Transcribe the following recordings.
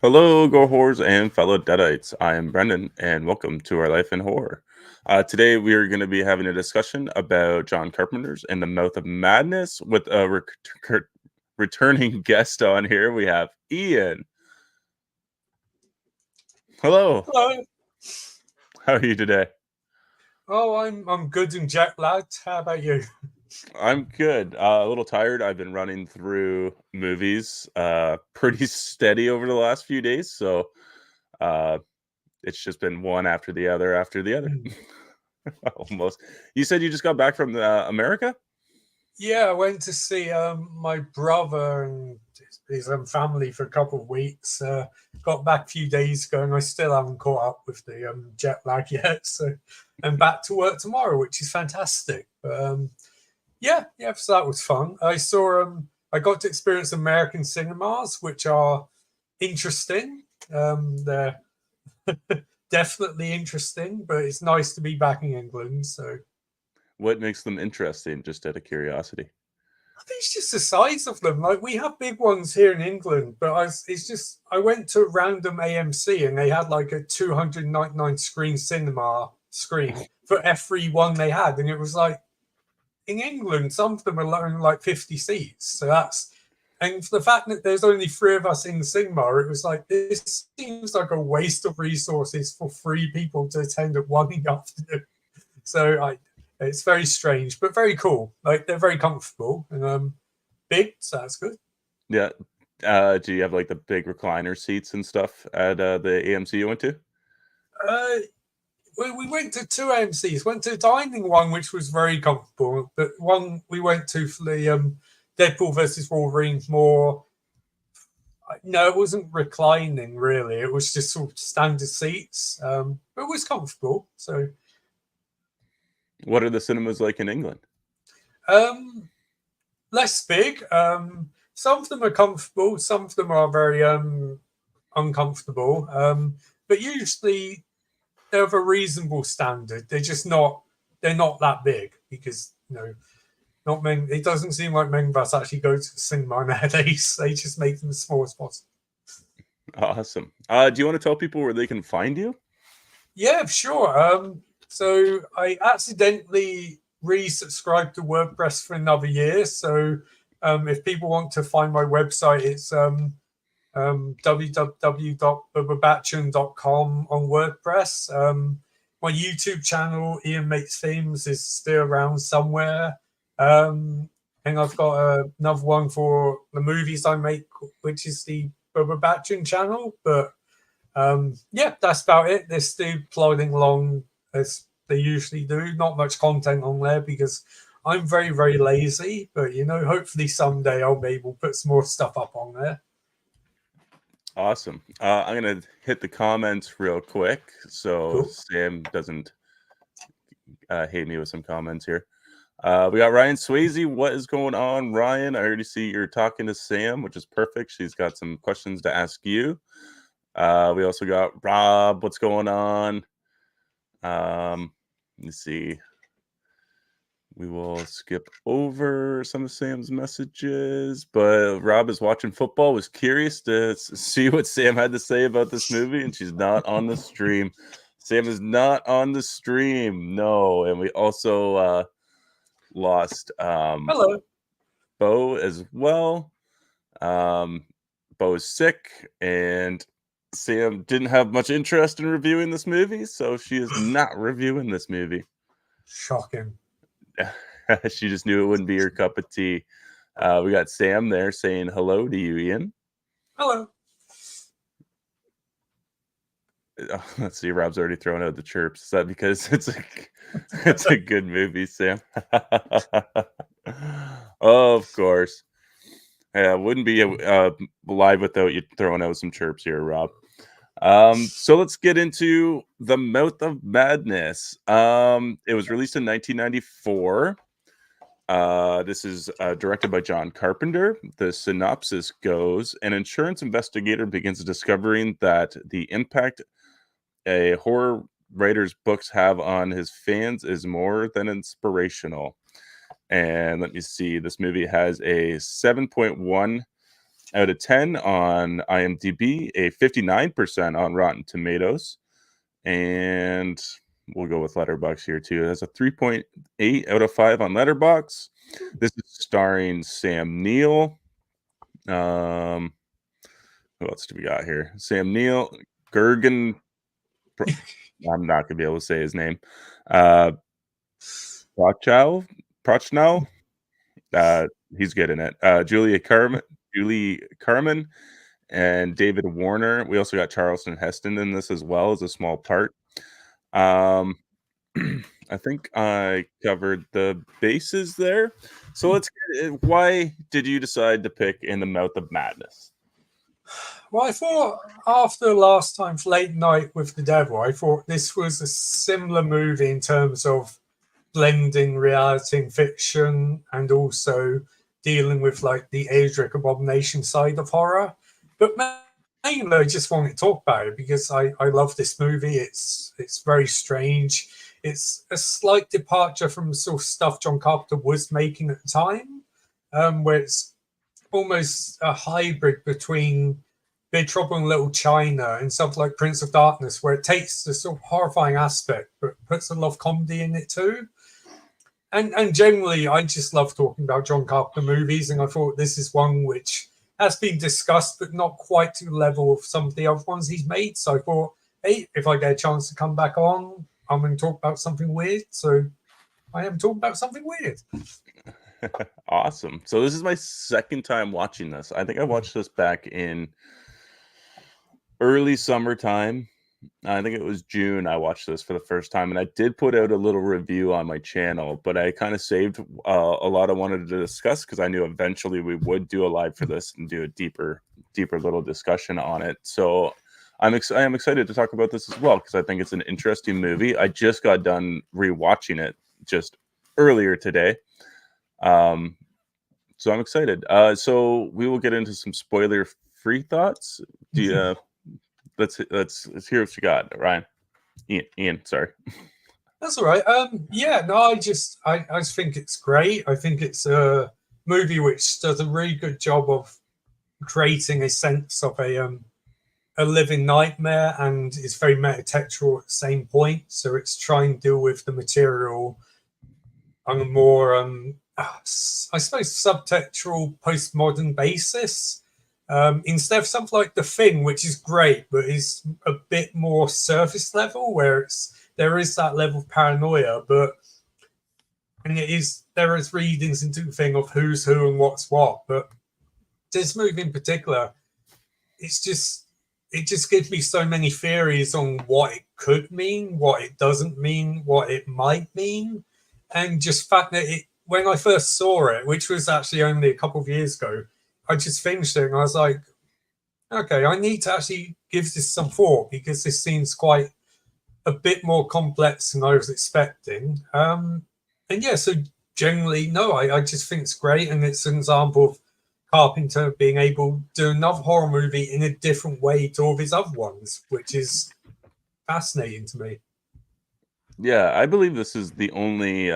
Hello, Gore Horrors and fellow Deadites. I am Brendan, and welcome to our Life in Horror. Today, we are going to be having a discussion about John Carpenter's In the Mouth of Madness with a returning guest on here. We have Ian. Hello, Hello. how are you today? Oh, I'm good and jet lagged. How about you? I'm good. A little tired. I've been running through movies pretty steady over the last few days, so uh, it's just been one after the other after the other. Hmm. Almost. You said you just got back from America? Yeah, I went to see my brother and his family for a couple of weeks. Got back a few days ago, and I still haven't caught up with the jet lag yet. So I'm back to work tomorrow, which is fantastic. But yeah, so that was fun. I got to experience American cinemas, which are interesting. They're definitely interesting, but it's nice to be back in England. So What makes them interesting, just out of curiosity? I think it's just the size of them. Like we have big ones here in England, but it's just I went to random AMC and they had like a 299 screen cinema screen for every one they had, and it was like in England, some of them are only like 50 seats. So that's and for the fact that there's only three of us in the cinema, it was like this seems like a waste of resources for three people to attend at one afternoon. So it's very strange, but very cool. Like they're very comfortable and big, so that's good. Yeah. Do you have like the big recliner seats and stuff at the AMC you went to? Uh, we went to two AMCs. Went to the dining one, which was very comfortable. But one we went to for the Deadpool versus Wolverine more. No, it wasn't reclining really. It was just sort of standard seats. But it was comfortable. So What are the cinemas like in England? um, less big. Some of them are comfortable. Some of them are very uncomfortable. But usually they're of a reasonable standard. They're not that big because not many. It doesn't seem like many of us actually go to the cinema nowadays. They just make them as small as possible. Awesome. Do you want to tell people where they can find you? Yeah, sure. So I accidentally resubscribed to WordPress for another year. So if people want to find my website, it's www.bubbabatchan.com on WordPress. My YouTube channel, Ian Makes Themes, is still around somewhere. And I've got another one for the movies I make, which is the Bubba Batchan channel. But yeah, that's about it. They're still plodding along as they usually do. Not much content on there because I'm very, very lazy. But hopefully someday I'll be able to put some more stuff up on there. Awesome. I'm gonna hit the comments real quick so Cool. Sam doesn't hate me with some comments here. We got Ryan Swayze. What is going on, Ryan? I already see you're talking to Sam, which is perfect. She's got some questions to ask you. We also got Rob. What's going on? Let's see. We will skip over some of Sam's messages, but Rob is watching football. Was curious to see what Sam had to say about this movie, and she's not on the stream. Sam is not on the stream. No, and we also lost Hello. Bo as well. Um, Bo is sick, and Sam didn't have much interest in reviewing this movie, so she is not reviewing this movie. Shocking. She just knew it wouldn't be her cup of tea. We got Sam there saying hello to you, Ian. Hello. Let's see, Rob's already thrown out the chirps. Is that because it's a good movie, Sam? Of course. Yeah, wouldn't be live without you throwing out some chirps here, Rob. So let's get into The Mouth of Madness. It was released in 1994. This is directed by John Carpenter. The synopsis goes: an insurance investigator begins discovering that the impact a horror writer's books have on his fans is more than inspirational. And let me see, this movie has a 7.1 out of 10 on IMDb, a 59% on Rotten Tomatoes, and we'll go with Letterboxd here too. It has a 3.8 out of 5 on Letterboxd. This is starring Sam Neill. Who else do we got here? Sam Neill, Gergen. I'm not gonna be able to say his name. Prochnow. He's good in it. Julie Carmen, and David Warner. We also got Charleston Heston in this as well as a small part. I think I covered the bases there. So let's get it. Why did you decide to pick In the Mouth of Madness? Well, I thought after last time's Late Night with the Devil, I thought this was a similar movie in terms of blending reality and fiction and also dealing with like the Adric abomination side of horror. But mainly I just wanted to talk about it because I love this movie. It's very strange. It's a slight departure from sort of stuff John Carpenter was making at the time, where it's almost a hybrid between Big Trouble in Little China and something like Prince of Darkness, where it takes the sort of horrifying aspect but puts a lot of comedy in it too. And generally, I just love talking about John Carpenter movies, and I thought this is one which has been discussed, but not quite to the level of some of the other ones he's made. So I thought, hey, if I get a chance to come back on, I'm going to talk about something weird. So I am talking about something weird. Awesome. So this is my second time watching this. I think I watched this back in early summertime. I think it was June I watched this for the first time, and I did put out a little review on my channel, but I kind of saved a lot I wanted to discuss because I knew eventually we would do a live for this and do a deeper little discussion on it. So I am excited to talk about this as well because I think it's an interesting movie. I just got done rewatching it just earlier today. So I'm excited. So we will get into some spoiler-free thoughts. Do you, let's hear what you got, Ryan. Ian, sorry. That's all right. Yeah, no, I just think it's great. I think it's a movie which does a really good job of creating a sense of a living nightmare, and it's very metatextual at the same point. So it's trying to deal with the material on a more, I suppose, subtextual postmodern basis. Instead of something like The Thing, which is great, but is a bit more surface level, where there is that level of paranoia, and there is readings into the thing of who's who and what's what. But this movie in particular, it just gives me so many theories on what it could mean, what it doesn't mean, what it might mean, and just fact that when I first saw it, which was actually only a couple of years ago, I just finished it and I was like, okay, I need to actually give this some thought because this seems quite a bit more complex than I was expecting. And yeah, so generally, no, I just think it's great. And it's an example of Carpenter being able to do another horror movie in a different way to all of his other ones, which is fascinating to me. Yeah, I believe this is the only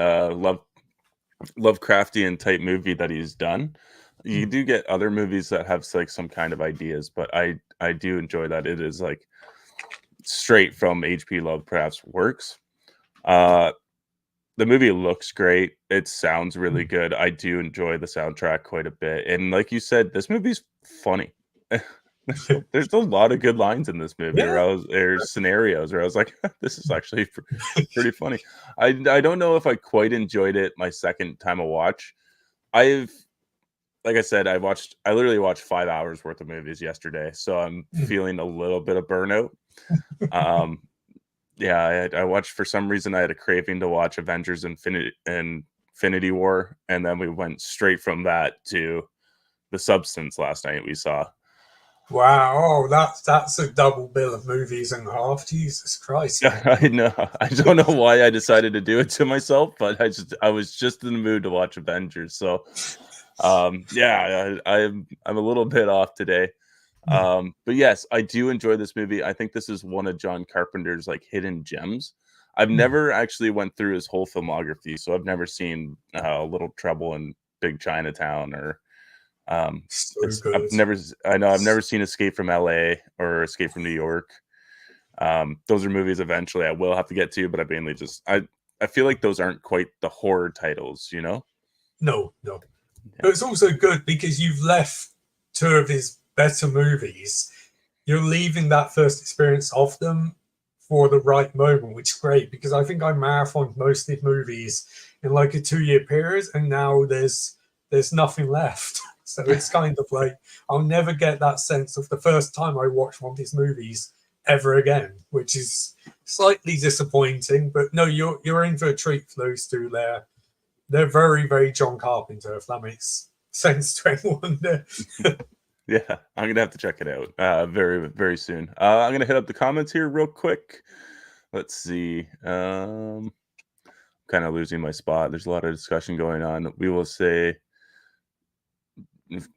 Lovecraftian type movie that he's done. You do get other movies that have like some kind of ideas, but I do enjoy that it is like straight from H.P. Lovecraft's works. The movie looks great. It sounds really good. I do enjoy the soundtrack quite a bit. And like you said, this movie's funny. There's a lot of good lines in this movie. Yeah. There's scenarios where I was like, this is actually pretty funny. I don't know if I quite enjoyed it my second time a watch. Like I said, I literally watched 5 hours worth of movies yesterday, so I'm feeling a little bit of burnout. Yeah, I watched, for some reason I had a craving to watch Avengers Infinity War, and then we went straight from that to The Substance last night we saw. Wow, that's a double bill of movies and a half. Jesus Christ. I know. I don't know why I decided to do it to myself, but I was just in the mood to watch Avengers. So yeah, I'm a little bit off today. But yes, I do enjoy this movie. I think this is one of John Carpenter's like hidden gems. I've never actually went through his whole filmography, so I've never seen Little Trouble in Big Chinatown or So I've good. never, I know I've never seen Escape from LA or Escape from New York. Those are movies eventually I will have to get to, but I mainly just, I feel like those aren't quite the horror titles, you know? No, no. Yeah. But it's also good because you've left two of his better movies. You're leaving that first experience of them for the right moment, which is great because I think I marathoned most of the movies in like a 2 year period, and now there's nothing left. So it's kind of like I'll never get that sense of the first time I watched one of these movies ever again, which is slightly disappointing. But no, you're in for a treat for those two there. They're very, very John Carpenter, if that makes sense to anyone there. Yeah, I'm gonna have to check it out very, very soon. I'm gonna hit up the comments here real quick. Let's see. Kind of losing my spot. There's a lot of discussion going on. We will say,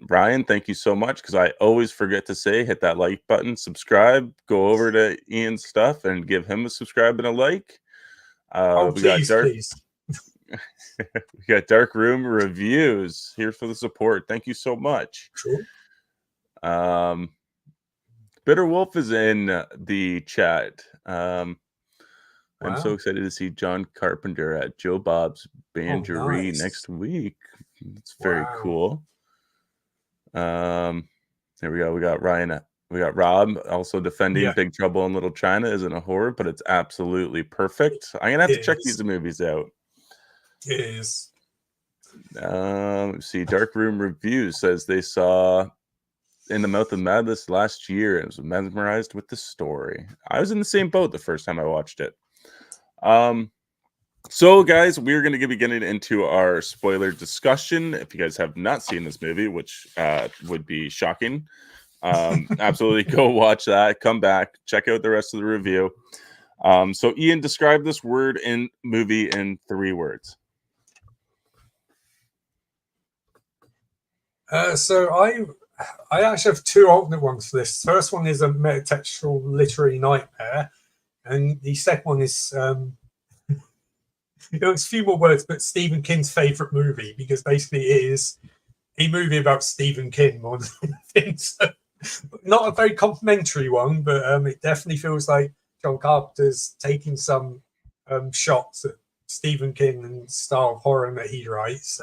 Ryan, thank you so much because I always forget to say hit that like button, subscribe, go over to Ian's stuff and give him a subscribe and a like. Oh, We got please, please. we got Dark Room reviews here for the support. Thank you so much. Cool. Bitter Wolf is in the chat. I'm so Wow. excited to see John Carpenter at Joe Bob's Oh, Bangerie nice. next week. It's very Wow. cool. There we go. We got Ryan. We got Rob also defending Yeah, Big Trouble in Little China isn't a horror, but it's absolutely perfect. I'm gonna have to it check is. these movies out. It is. Let's see. Dark Room Reviews says they saw In the Mouth of Madness last year and was mesmerized with the story. I was in the same boat the first time I watched it. So guys, we're going to be getting into our spoiler discussion. If you guys have not seen this movie, which would be shocking, absolutely go watch that. Come back, check out the rest of the review. So Ian, describe this word in movie in 3 words. So I actually have two alternate ones for this. The first one is a metatextual literary nightmare, and the second one is it's a few more words, but Stephen King's favorite movie because basically it is a movie about Stephen King more than anything. So not a very complimentary one, but it definitely feels like John Carpenter's taking some shots at Stephen King and style of horror that he writes.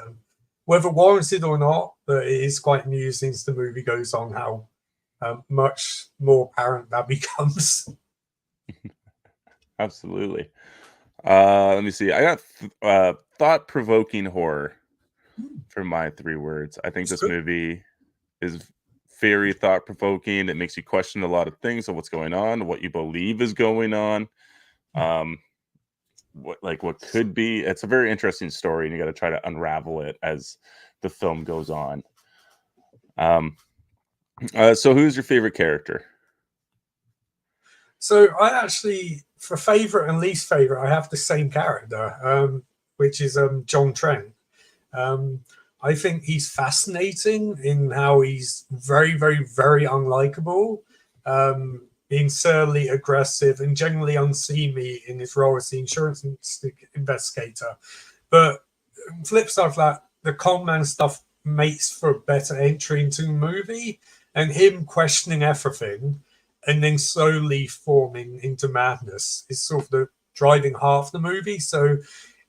Whether warranted or not, but it is quite amusing as the movie goes on how much more apparent that becomes. Absolutely. Let me see. I got thought-provoking horror for my 3 words. I think this movie is very thought-provoking. It makes you question a lot of things of what's going on, what you believe is going on, what could be. It's a very interesting story, and you got to try to unravel it as the film goes on. So who's your favorite character? So I actually, for favorite and least favorite, I have the same character, which is John Trent. I think he's fascinating in how he's very, very, very unlikable, being surly, aggressive, and generally unseemly in his role as the insurance investigator. But flip side of that, the con man stuff makes for a better entry into the movie, and him questioning everything and then slowly forming into madness is sort of the driving half of the movie. So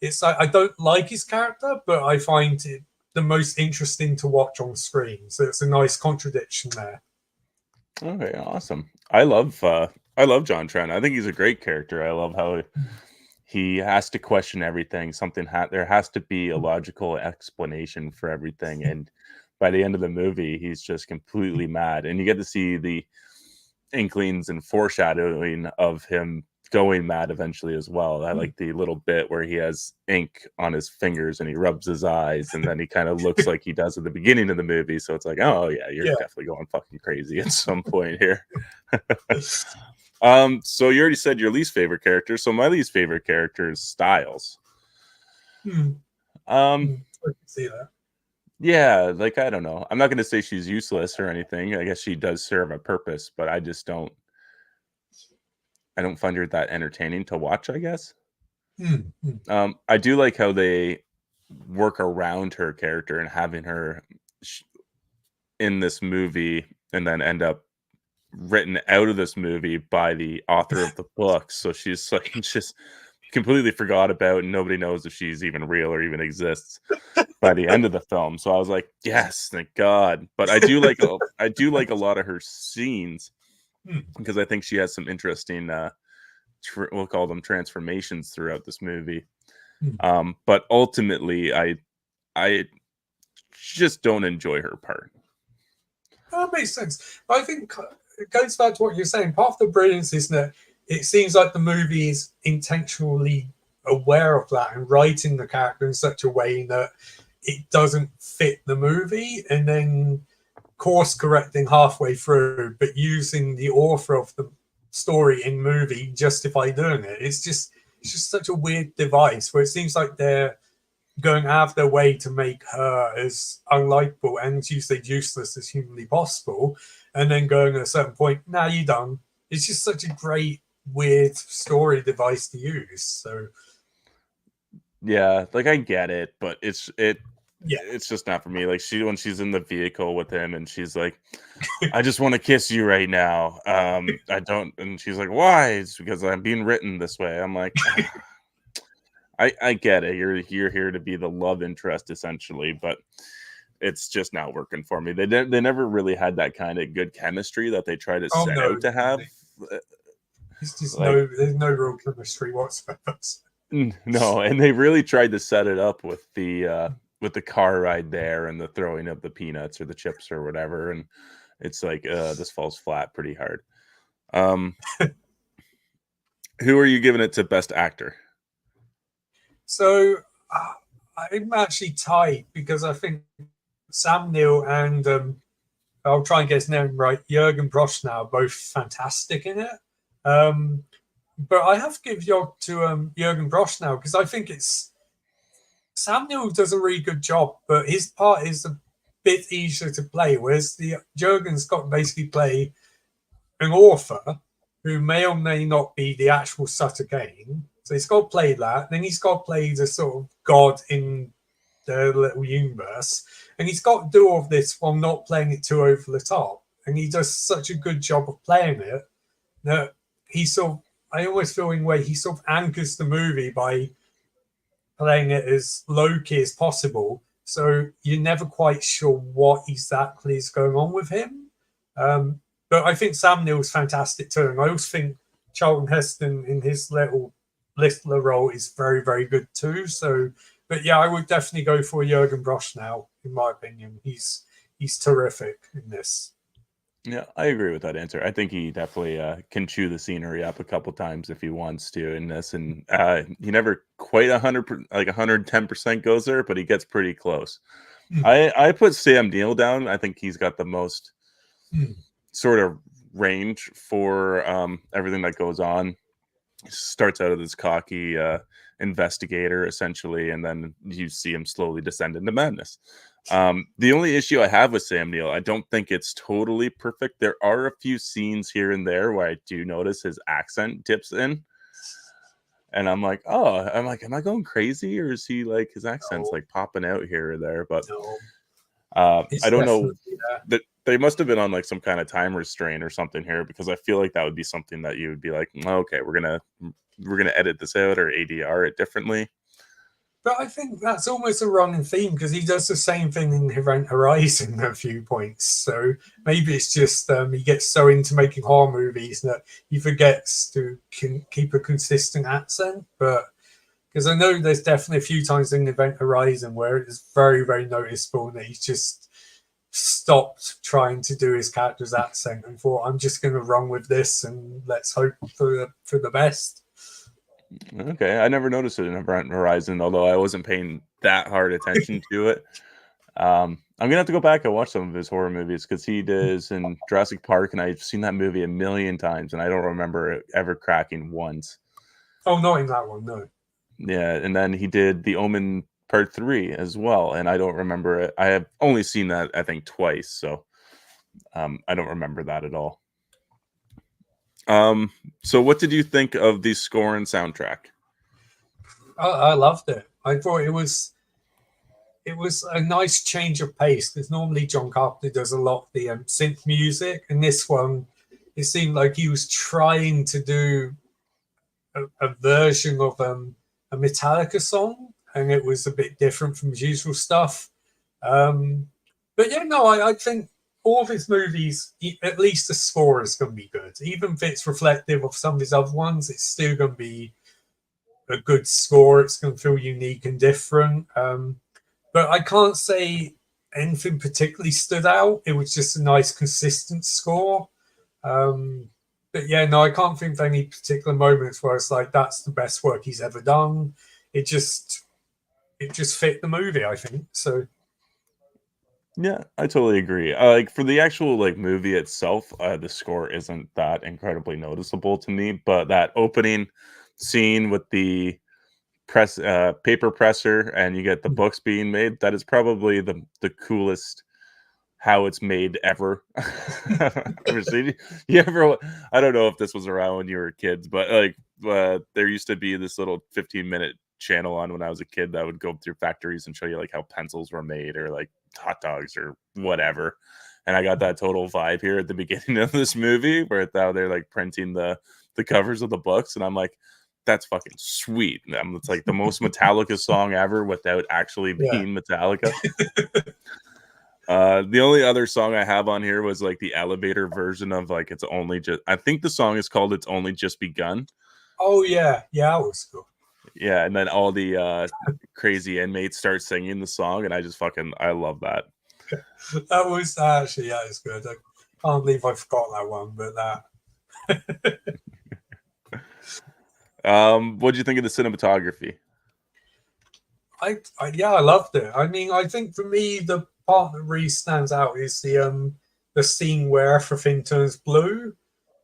it's like I don't like his character, but I find it the most interesting to watch on screen. So it's a nice contradiction there. Okay, awesome. I love John Trent. I think he's a great character. I love how he has to question everything. There has to be a logical explanation for everything, and by the end of the movie, he's just completely mad. And you get to see the inklings and foreshadowing of him going mad eventually as well. I like the little bit where he has ink on his fingers and he rubs his eyes, and then he kind of looks like he does at the beginning of the movie. So it's like, oh yeah, you're definitely going fucking crazy at some point here. So you already said your least favorite character. So my least favorite character is Styles. I can see that. Yeah, like I don't know. I'm not going to say she's useless or anything. I guess she does serve a purpose, but I just don't. I don't find her that entertaining to watch, I guess. I do like how they work around her character and having her in this movie and then end up written out of this movie by the author of the book. So she's like just completely forgot about, and nobody knows if she's even real or even exists by the end of the film. So I was like, yes, thank God. But I do like a lot of her scenes because I think she has some interesting we'll call them transformations throughout this movie. But ultimately I just don't enjoy her part. That makes sense. I think it goes back to what you're saying. Part of the brilliance is that it seems like the movie is intentionally aware of that and writing the character in such a way that it doesn't fit the movie, and then course correcting halfway through, but using the author of the story in movie justify doing it. It's just such a weird device where it seems like they're going out of their way to make her as unlikable and, as you said, useless as humanly possible, and then going at a certain point, now you're done. It's just such a great, weird story device to use. So, yeah, like I get it, but it's just not for me. Like when she's in the vehicle with him and she's like, I just want to kiss you right now. I don't, and she's like, why? It's because I'm being written this way. I'm like, I get it. You're here to be the love interest essentially, but it's just not working for me. They never really had that kind of good chemistry that they try to set out to have. It's just like, there's no real chemistry whatsoever. No, and they really tried to set it up with the car ride there and the throwing of the peanuts or the chips or whatever, and it's like this falls flat pretty hard. Who are you giving it to best actor? So I'm actually tight because I think Sam Neill and I'll try and get his name right, Jürgen Prochnow, are both fantastic in it. But I have to give Yog to Jürgen Prochnow because I think Sam Neill does a really good job, but his part is a bit easier to play, whereas the Jürgen's got to basically play an author who may or may not be the actual Sutter Kane. So he's got to play that. Then he's got to play the sort of god in the little universe. And he's got to do all of this while not playing it too over the top. And he does such a good job of playing it that he sort of, I always feel in a way, he sort of anchors the movie by playing it as low key as possible. So you're never quite sure what exactly is going on with him. But I think Sam Neill's fantastic too. And I also think Charlton Heston in his little Littler role is very, very good too. So, but yeah, I would definitely go for Jürgen Prochnow, in my opinion. He's terrific in this. Yeah, I agree with that answer. I think he definitely can chew the scenery up a couple times if he wants to in this, and he never quite 110% goes there, but he gets pretty close. I put Sam Neill down. I think he's got the most sort of range for everything that goes on. He starts out as this cocky investigator essentially, and then you see him slowly descend into madness. The only issue I have with Sam Neill, I don't think it's totally perfect. There are a few scenes here and there where I do notice his accent dips in. And I'm like, am I going crazy? Or is he like, his accent's like popping out here or there? But I don't know. That they must have been on like some kind of time restraint or something here, because I feel like that would be something that you would be like, okay, we're gonna edit this out or ADR it differently. But I think that's almost a running theme because he does the same thing in Event Horizon at a few points. So maybe it's just he gets so into making horror movies that he forgets to keep a consistent accent. But because I know there's definitely a few times in Event Horizon where it is very, very noticeable that he's just stopped trying to do his character's accent and thought, I'm just going to run with this and let's hope for the best. Okay, I never noticed it in Event Horizon, although I wasn't paying that hard attention to it. I'm gonna have to go back and watch some of his horror movies because he does in Jurassic Park, and I've seen that movie a million times, and I don't remember it ever cracking once. Oh, not in that one, no. Yeah, and then he did The Omen Part 3 as well, and I don't remember it. I have only seen that I think twice, so I don't remember that at all. So what did you think of the score and soundtrack? I loved it. I thought it was it was a nice change of pace because normally John Carpenter does a lot of the synth music, and this one, it seemed like he was trying to do a version of a Metallica song, and it was a bit different from his usual stuff. But yeah, no, I think all of his movies, at least the score is going to be good. Even if it's reflective of some of his other ones, it's still going to be a good score. It's going to feel unique and different. But I can't say anything particularly stood out. It was just a nice, consistent score. But yeah, no, I can't think of any particular moments where it's like that's the best work he's ever done. It just fit the movie, I think. So Yeah, I totally agree. Like for the actual like movie itself, the score isn't that incredibly noticeable to me, but that opening scene with the paper presser and you get the books being made, that is probably the coolest how it's made ever. Ever seen? You ever? I don't know if this was around when you were kids, but like there used to be this little 15-minute channel on when I was a kid that would go through factories and show you like how pencils were made or like hot dogs or whatever. And I got that total vibe here at the beginning of this movie where now they're like printing the covers of the books, and I'm like, that's fucking sweet. It's like the most Metallica song ever without actually being Metallica. The only other song I have on here was like the elevator version of like It's Only Just, I think the song is called It's Only Just Begun. Oh yeah, that was cool. Yeah, and then all the crazy inmates start singing the song, and I love that. That was actually that is good. I can't believe I forgot that one, but that. What do you think of the cinematography? I loved it. I mean, I think for me the part that really stands out is the scene where everything turns blue,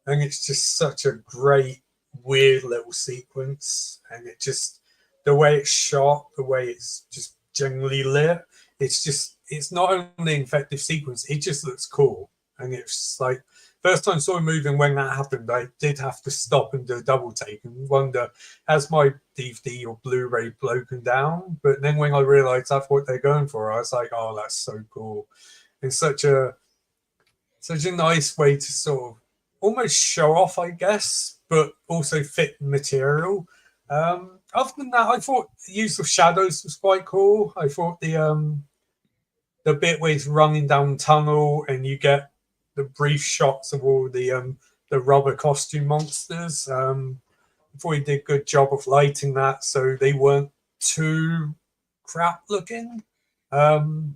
and it's just such a great weird little sequence, and it just the way it's shot, the way it's just generally lit, it's not only an effective sequence, it just looks cool. And it's like first time I saw a movie, and when that happened, I did have to stop and do a double take and wonder, has my DVD or Blu-ray broken down? But then when I realized that's what they're going for, I was like, oh, that's so cool. It's such a nice way to sort of almost show off, I guess, but also fit the material. Other than that, I thought the use of shadows was quite cool. I thought the bit where he's running down the tunnel and you get the brief shots of all the rubber costume monsters. I thought he did a good job of lighting that so they weren't too crap looking. And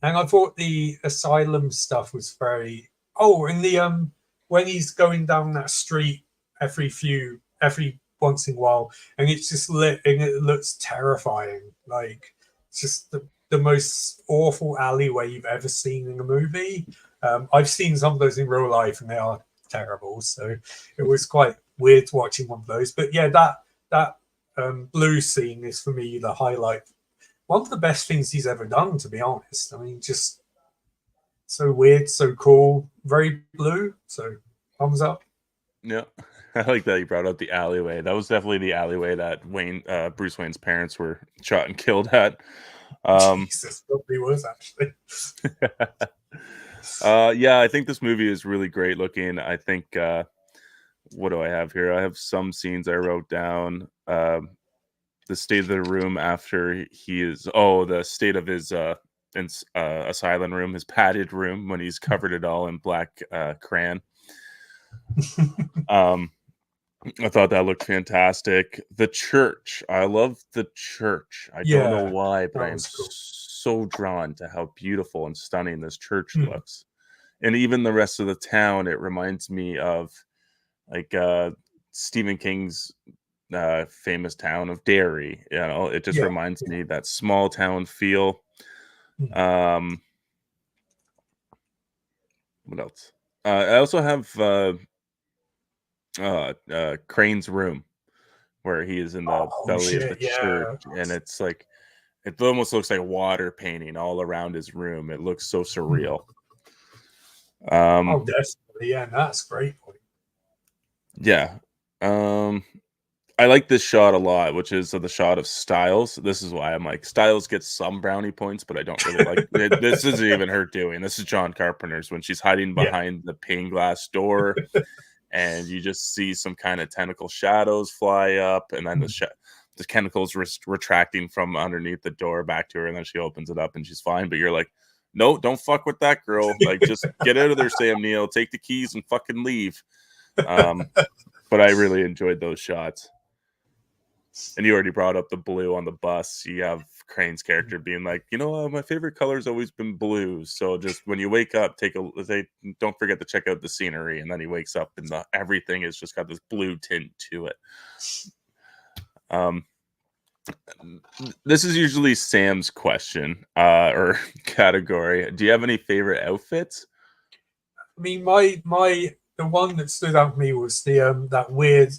I thought the asylum stuff was very. Oh, and the when he's going down that street every once in a while, and it's just lit and it looks terrifying. Like it's just the most awful alleyway you've ever seen in a movie. I've seen some of those in real life, and they are terrible. So it was quite weird watching one of those. But yeah, that blue scene is for me the highlight. One of the best things he's ever done, to be honest. I mean, just so weird, so cool, very blue. So thumbs up. Yeah, I like that you brought up the alleyway. That was definitely the alleyway that Bruce Wayne's parents were shot and killed at. Jesus, probably was actually. Yeah, I think this movie is really great looking. I think what do I have here? I have some scenes I wrote down. The state of the room after the state of his asylum room, his padded room when he's covered it all in black crayon. I thought that looked fantastic. The church, I love the church. I don't know why, but I am so drawn to how beautiful and stunning this church looks. And even the rest of the town, it reminds me of like Stephen King's famous town of Derry. You know, it just reminds me that small town feel. What else? I also have Crane's room, where he is in the belly of the church, and it's like it almost looks like water painting all around his room. It looks so surreal. Definitely, yeah, that's great point. Yeah. I like this shot a lot, which is the shot of Styles. This is why I'm like Styles gets some brownie points, but I don't really like it. This isn't even her doing. This is John Carpenter's when she's hiding Yeah. behind the pane glass door, and you just see some kind of tentacle shadows fly up, and then the tentacles retracting from underneath the door back to her, and then she opens it up and she's fine. But you're like, no, don't fuck with that girl. Like, just get out of there, Sam Neill. Take the keys and fucking leave. But I really enjoyed those shots. And you already brought up the blue on the bus. You have Crane's character being like, my favorite color's always been blue. So just when you wake up, don't forget to check out the scenery. And then he wakes up and everything has just got this blue tint to it. This is usually Sam's question or category. Do you have any favorite outfits? I mean, the one that stood out to me was the that weird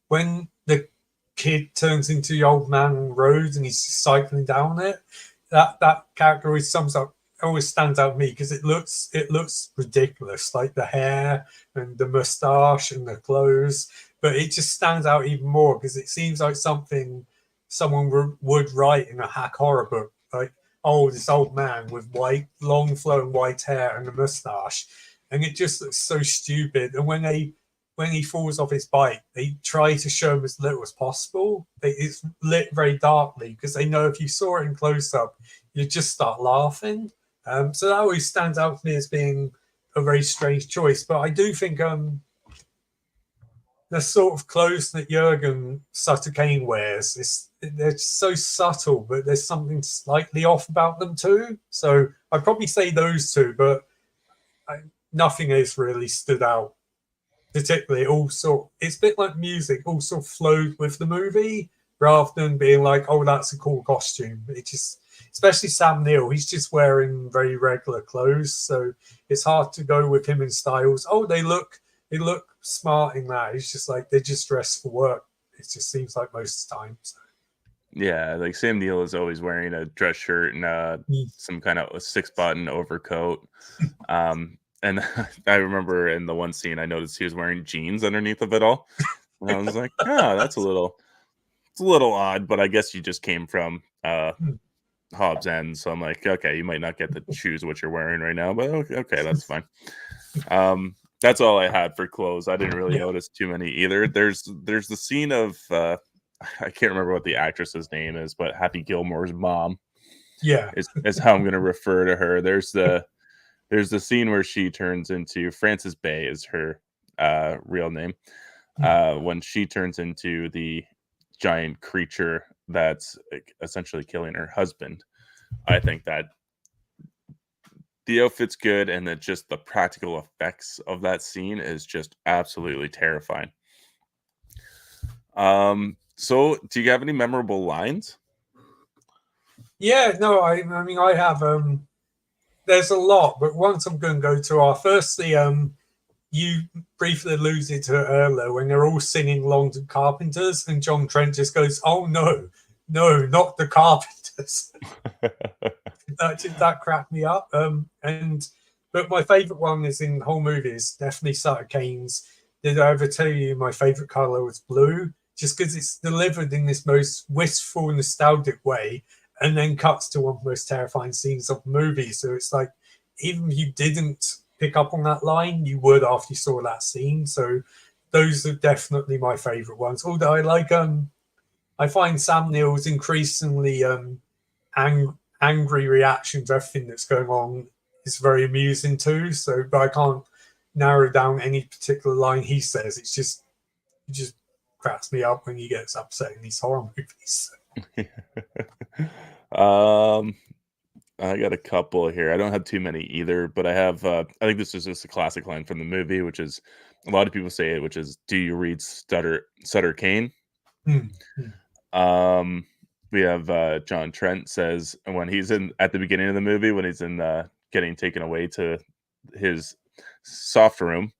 when the kid turns into the old man on the road and he's cycling down it. That character always stands out to me because it looks ridiculous, like the hair and the mustache and the clothes, but it just stands out even more because it seems like something someone would write in a hack horror book, like, oh, this old man with long flowing white hair and a mustache, and it just looks so stupid. And when he falls off his bike, they try to show him as little as possible. It's lit very darkly because they know if you saw it in close up, you'd just start laughing. So that always stands out to me as being a very strange choice. But I do think the sort of clothes that Jurgen Sutter Kane wears, they're so subtle, but there's something slightly off about them too. So I'd probably say those two, but nothing has really stood out particularly. It's a bit like music, also flowed with the movie rather than being like, oh, that's a cool costume. It just, especially Sam Neill, he's just wearing very regular clothes, so it's hard to go with him in styles. Oh, they look smart in that. It's just like they're just dressed for work. It just seems like most of the time. So. Yeah, like Sam Neill is always wearing a dress shirt and some kind of a 6-button overcoat. And I remember in the one scene, I noticed he was wearing jeans underneath of it all. And I was like, that's a little odd, but I guess you just came from Hobbs End. So I'm like, okay, you might not get to choose what you're wearing right now, but okay, that's fine. That's all I had for clothes. I didn't really notice too many either. There's the scene of I can't remember what the actress's name is, but Happy Gilmore's mom. Yeah, is how I'm going to refer to her. There's the scene where she turns into Frances Bay is her real name. When she turns into the giant creature that's essentially killing her husband. I think that the outfit's good, and that just the practical effects of that scene is just absolutely terrifying. So do you have any memorable lines? Yeah, no, I mean, I have. There's a lot, but once I'm going to go to firstly, you briefly alluded to it earlier when they're all singing London Carpenters, and John Trent just goes, "Oh no, not the Carpenters." that cracked me up. But my favorite one is in the whole movie is definitely Sutter Kane's. Did I ever tell you my favorite color was blue? Just because it's delivered in this most wistful, nostalgic way, and then cuts to one of the most terrifying scenes of the movie. So it's like, even if you didn't pick up on that line, you would after you saw that scene. So those are definitely my favorite ones. Although I find Sam Neill's increasingly angry reaction to everything that's going on is very amusing too. So, but I can't narrow down any particular line he says. It just cracks me up when he gets upset in these horror movies. I got a couple here. I don't have too many either, but I have. I think this is just a classic line from the movie, which is a lot of people say it, which is, "Do you read Sutter Kane?" We have John Trent says when he's at the beginning of the movie when he's in getting taken away to his soft room.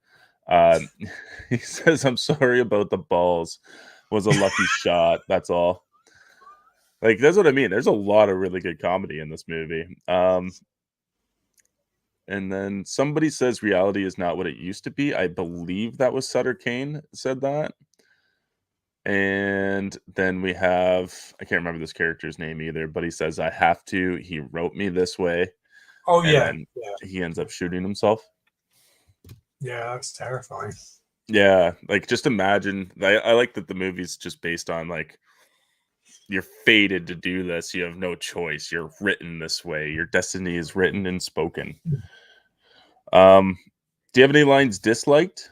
He says, "I'm sorry about the balls. Was a lucky shot. That's all." Like, that's what I mean. There's a lot of really good comedy in this movie. And then somebody says reality is not what it used to be. I believe that was Sutter Kane said that. And then we have, I can't remember this character's name either, but he says, I have to. He wrote me this way. Oh And yeah, then yeah, he ends up shooting himself. yeah. That's terrifying. Yeah. Like, just imagine. I like that the movie's just based on, like, you're fated to do this. You have no choice. You're written this way. Your destiny is written and spoken. Do you have any lines disliked?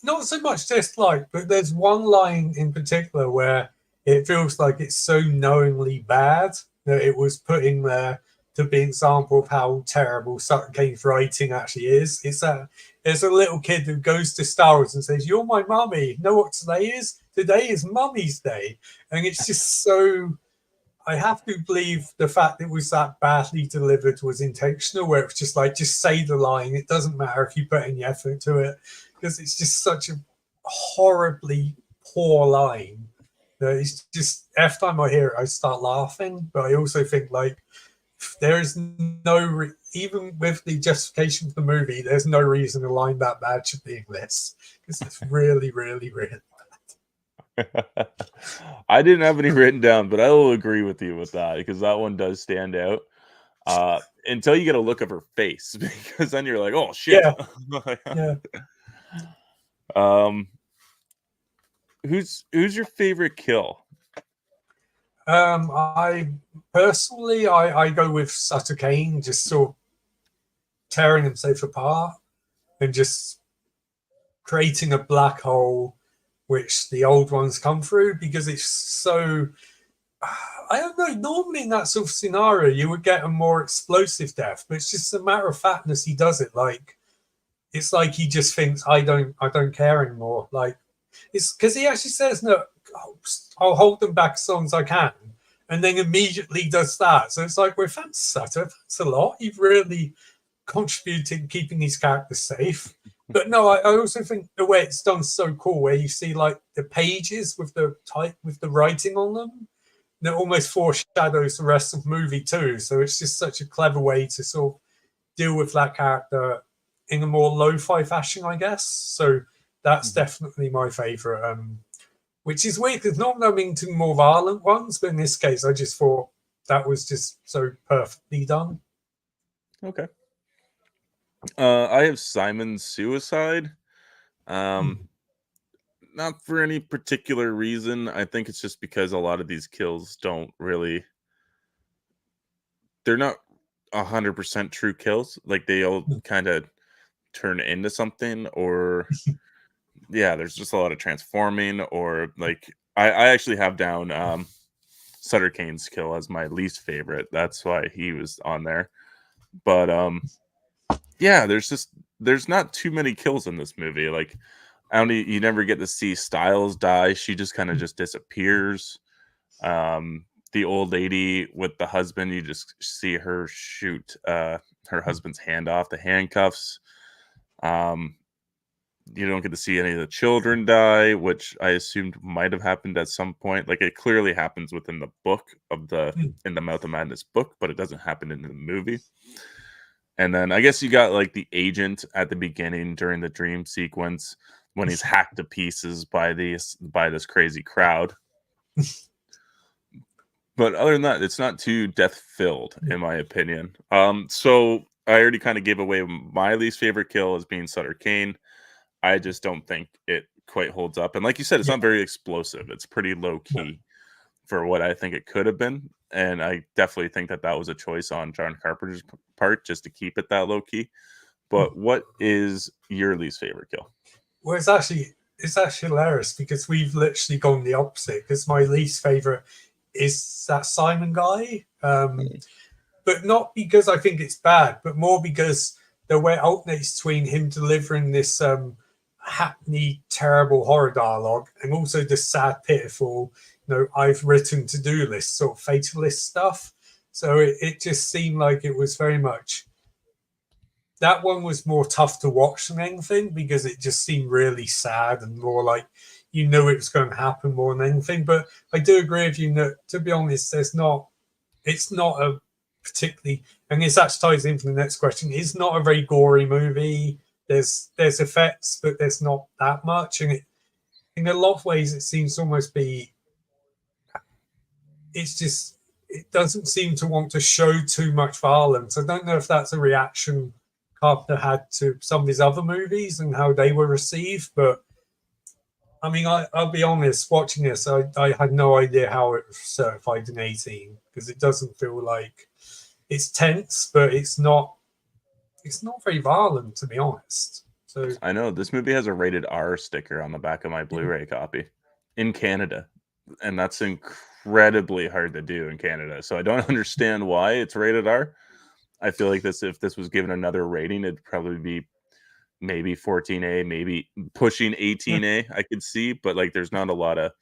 Not so much dislike, but there's one line in particular where it feels like it's so knowingly bad that it was put in there to be an example of how terrible Sutter Kane's writing actually is. There's a little kid who goes to Star Wars and says, "You're my mummy." Know what today is? Today is Mummy's Day, and it's just so. I have to believe the fact it was that badly delivered was intentional, where it was just like, just say the line. It doesn't matter if you put any effort to it, because it's just such a horribly poor line. That it's just, every time I hear it, I start laughing. But I also think, like, there is no, even with the justification for the movie, there's no reason a line that bad should be in this, because it's really, really, really. I didn't have any written down, but I will agree with you with that because that one does stand out. Until you get a look of her face, because then you're like, "Oh shit!" Yeah, yeah. Who's your favorite kill? I personally, I go with Sutter Kane, just sort of tearing himself apart and just creating a black hole which the old ones come through, because it's so, I don't know, normally in that sort of scenario you would get a more explosive death, but it's just a matter of factness he does it. Like, it's like he just thinks, I don't care anymore. Like, it's because he actually says, "No, I'll hold them back as long as I can," and then immediately does that. So it's like, well, thanks, Sutter, that's a lot. You've really contributed keeping these characters safe. But no, I also think the way it's done is so cool, where you see like the pages with the type with the writing on them, that almost foreshadows the rest of the movie too. So it's just such a clever way to sort of deal with that character in a more lo-fi fashion, I guess. So that's definitely my favorite. Which is weird because normally I'm into more violent ones, but in this case, I just thought that was just so perfectly done. Okay. I have Simon's suicide. Not for any particular reason. I think it's just because a lot of these kills don't really, they're not 100% true kills. Like they all kind of turn into something, or yeah, there's just a lot of transforming, or like I actually have down Sutter Kane's kill as my least favorite. That's why he was on there. But yeah, there's not too many kills in this movie. Like I don't you never get to see Styles die. She just kind of just disappears. The old lady with the husband, you just see her shoot her husband's hand off the handcuffs. You don't get to see any of the children die, which I assumed might have happened at some point. Like it clearly happens within the book of the in the Mouth of Madness book, but it doesn't happen in the movie. And then I guess you got like the agent at the beginning during the dream sequence when he's hacked to pieces by this crazy crowd. But other than that, it's not too death filled, in my opinion. So I already kind of gave away my least favorite kill as being Sutter Kane. I just don't think it quite holds up. And like you said, it's not very explosive. It's pretty low key for what I think it could have been. And I definitely think that was a choice on John Carpenter's part, just to keep it that low key. But what is your least favorite kill? Well, it's actually hilarious because we've literally gone the opposite. Because my least favorite is that Simon guy, but not because I think it's bad, but more because the way it alternates between him delivering this hackneyed, terrible horror dialogue and also the sad, pitiful, I've written to-do list sort of fatalist stuff. So it just seemed like it was very much, that one was more tough to watch than anything because it just seemed really sad and more like it was going to happen more than anything. But I do agree with you, to be honest, it's not a particularly, and this actually ties into the next question, it's not a very gory movie. There's effects, but there's not that much. And in a lot of ways, it seems to almost be. It's just it doesn't seem to want to show too much violence. I don't know if that's a reaction Carpenter had to some of his other movies and how they were received, but I mean, I'll be honest, watching this, I had no idea how it was certified in 18 because it doesn't feel like it's tense, but it's not very violent to be honest. So I know this movie has a rated R sticker on the back of my Blu-ray copy in Canada, and that's incredibly hard to do in Canada. So I don't understand why it's rated R. I feel like if this was given another rating, it'd probably be maybe 14A, maybe pushing 18A. I could see, but like there's not a lot of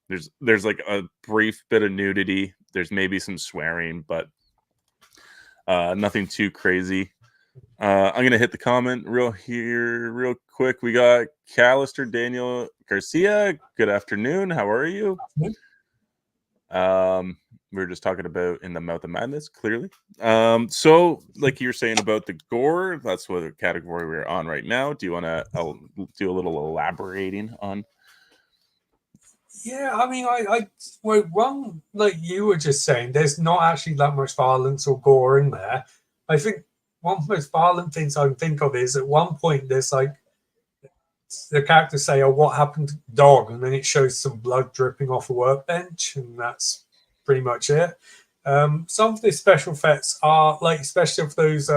there's like a brief bit of nudity. There's maybe some swearing, but nothing too crazy. I'm gonna hit the comment real quick. We got Callister Daniel Garcia. Good afternoon. How are you? We were just talking about In the Mouth of Madness, clearly. So like you were saying about the gore, that's what category we're on right now. Do you want to do a little elaborating on? yeah, I mean, well, one like you were just saying, there's not actually that much violence or gore in there. I think one of the most violent things I can think of is at one point there's like the characters say, "Oh, what happened to the dog?" and then it shows some blood dripping off a workbench, and that's pretty much it. Some of the special effects are like, especially of those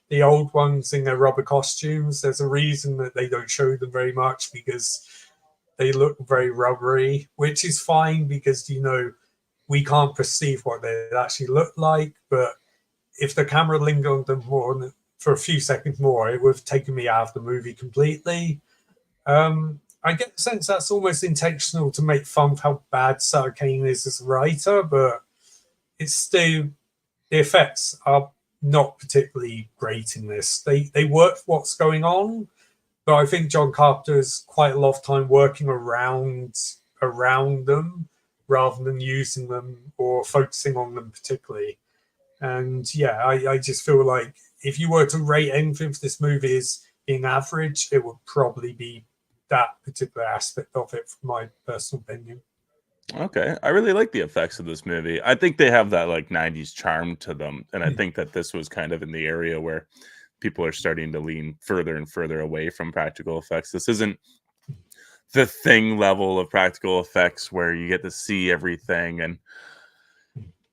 the old ones in their rubber costumes. There's a reason that they don't show them very much because they look very rubbery, which is fine because we can't perceive what they actually look like. But if the camera lingered on them more for a few seconds more, it would have taken me out of the movie completely. I get the sense that's almost intentional to make fun of how bad Sutter Kane is as a writer, but it's still the effects are not particularly great in this. They work for what's going on, but I think John Carpenter's quite a lot of time working around them rather than using them or focusing on them particularly. And yeah, I just feel like if you were to rate anything for this movie as being average, it would probably be that particular aspect of it, from my personal opinion. Okay, I really like the effects of this movie. I think they have that like 90s charm to them, and I think that this was kind of in the area where people are starting to lean further and further away from practical effects. This isn't the Thing level of practical effects where you get to see everything, and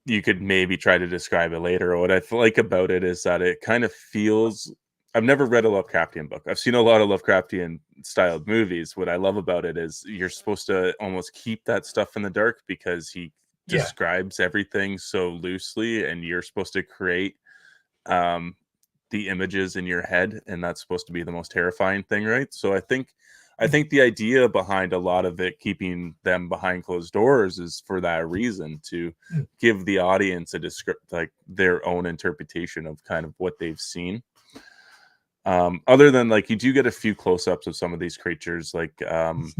you could maybe try to describe it later. What I like about it is that it kind of feels. I've never read a Lovecraftian book. I've seen a lot of Lovecraftian styled movies. What I love about it is you're supposed to almost keep that stuff in the dark because he describes everything so loosely, and you're supposed to create the images in your head, and that's supposed to be the most terrifying thing, right? So I think the idea behind a lot of it keeping them behind closed doors is for that reason, to give the audience like their own interpretation of kind of what they've seen. Other than like you do get a few close-ups of some of these creatures, like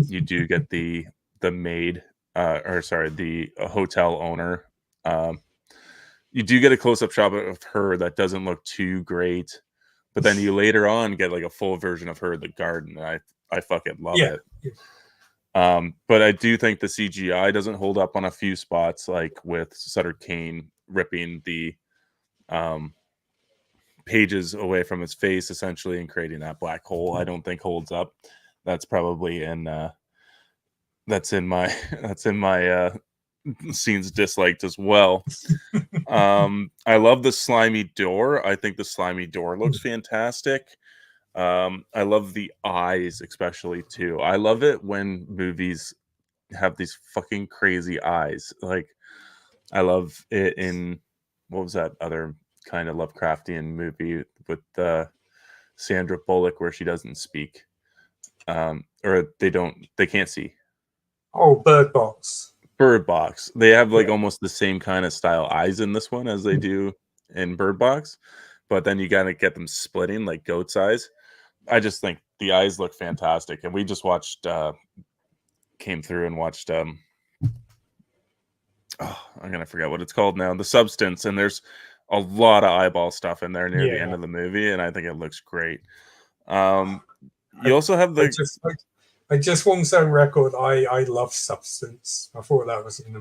you do get the maid the hotel owner. You do get a close-up shot of her that doesn't look too great, but then you later on get like a full version of her in the garden. And I fucking love it. But I do think the CGI doesn't hold up on a few spots, like with Sutter Kane ripping the pages away from his face essentially and creating that black hole. I don't think holds up. That's probably that's in my scenes disliked as well. I love the slimy door. I think the slimy door looks fantastic. I love the eyes especially too. I love it when movies have these fucking crazy eyes. Like I love it in what was that other kind of Lovecraftian movie with Sandra Bullock where she doesn't speak, or they can't see. Oh, Bird Box. Bird Box. They have like almost the same kind of style eyes in this one as they do in Bird Box, but then you gotta get them splitting like goat's eyes. I just think the eyes look fantastic, and we just watched came through and watched I'm gonna forget what it's called now, The Substance, and there's a lot of eyeball stuff in there near the end of the movie, and I think it looks great. You also have I just want to say on record, I love Substance. I thought that was an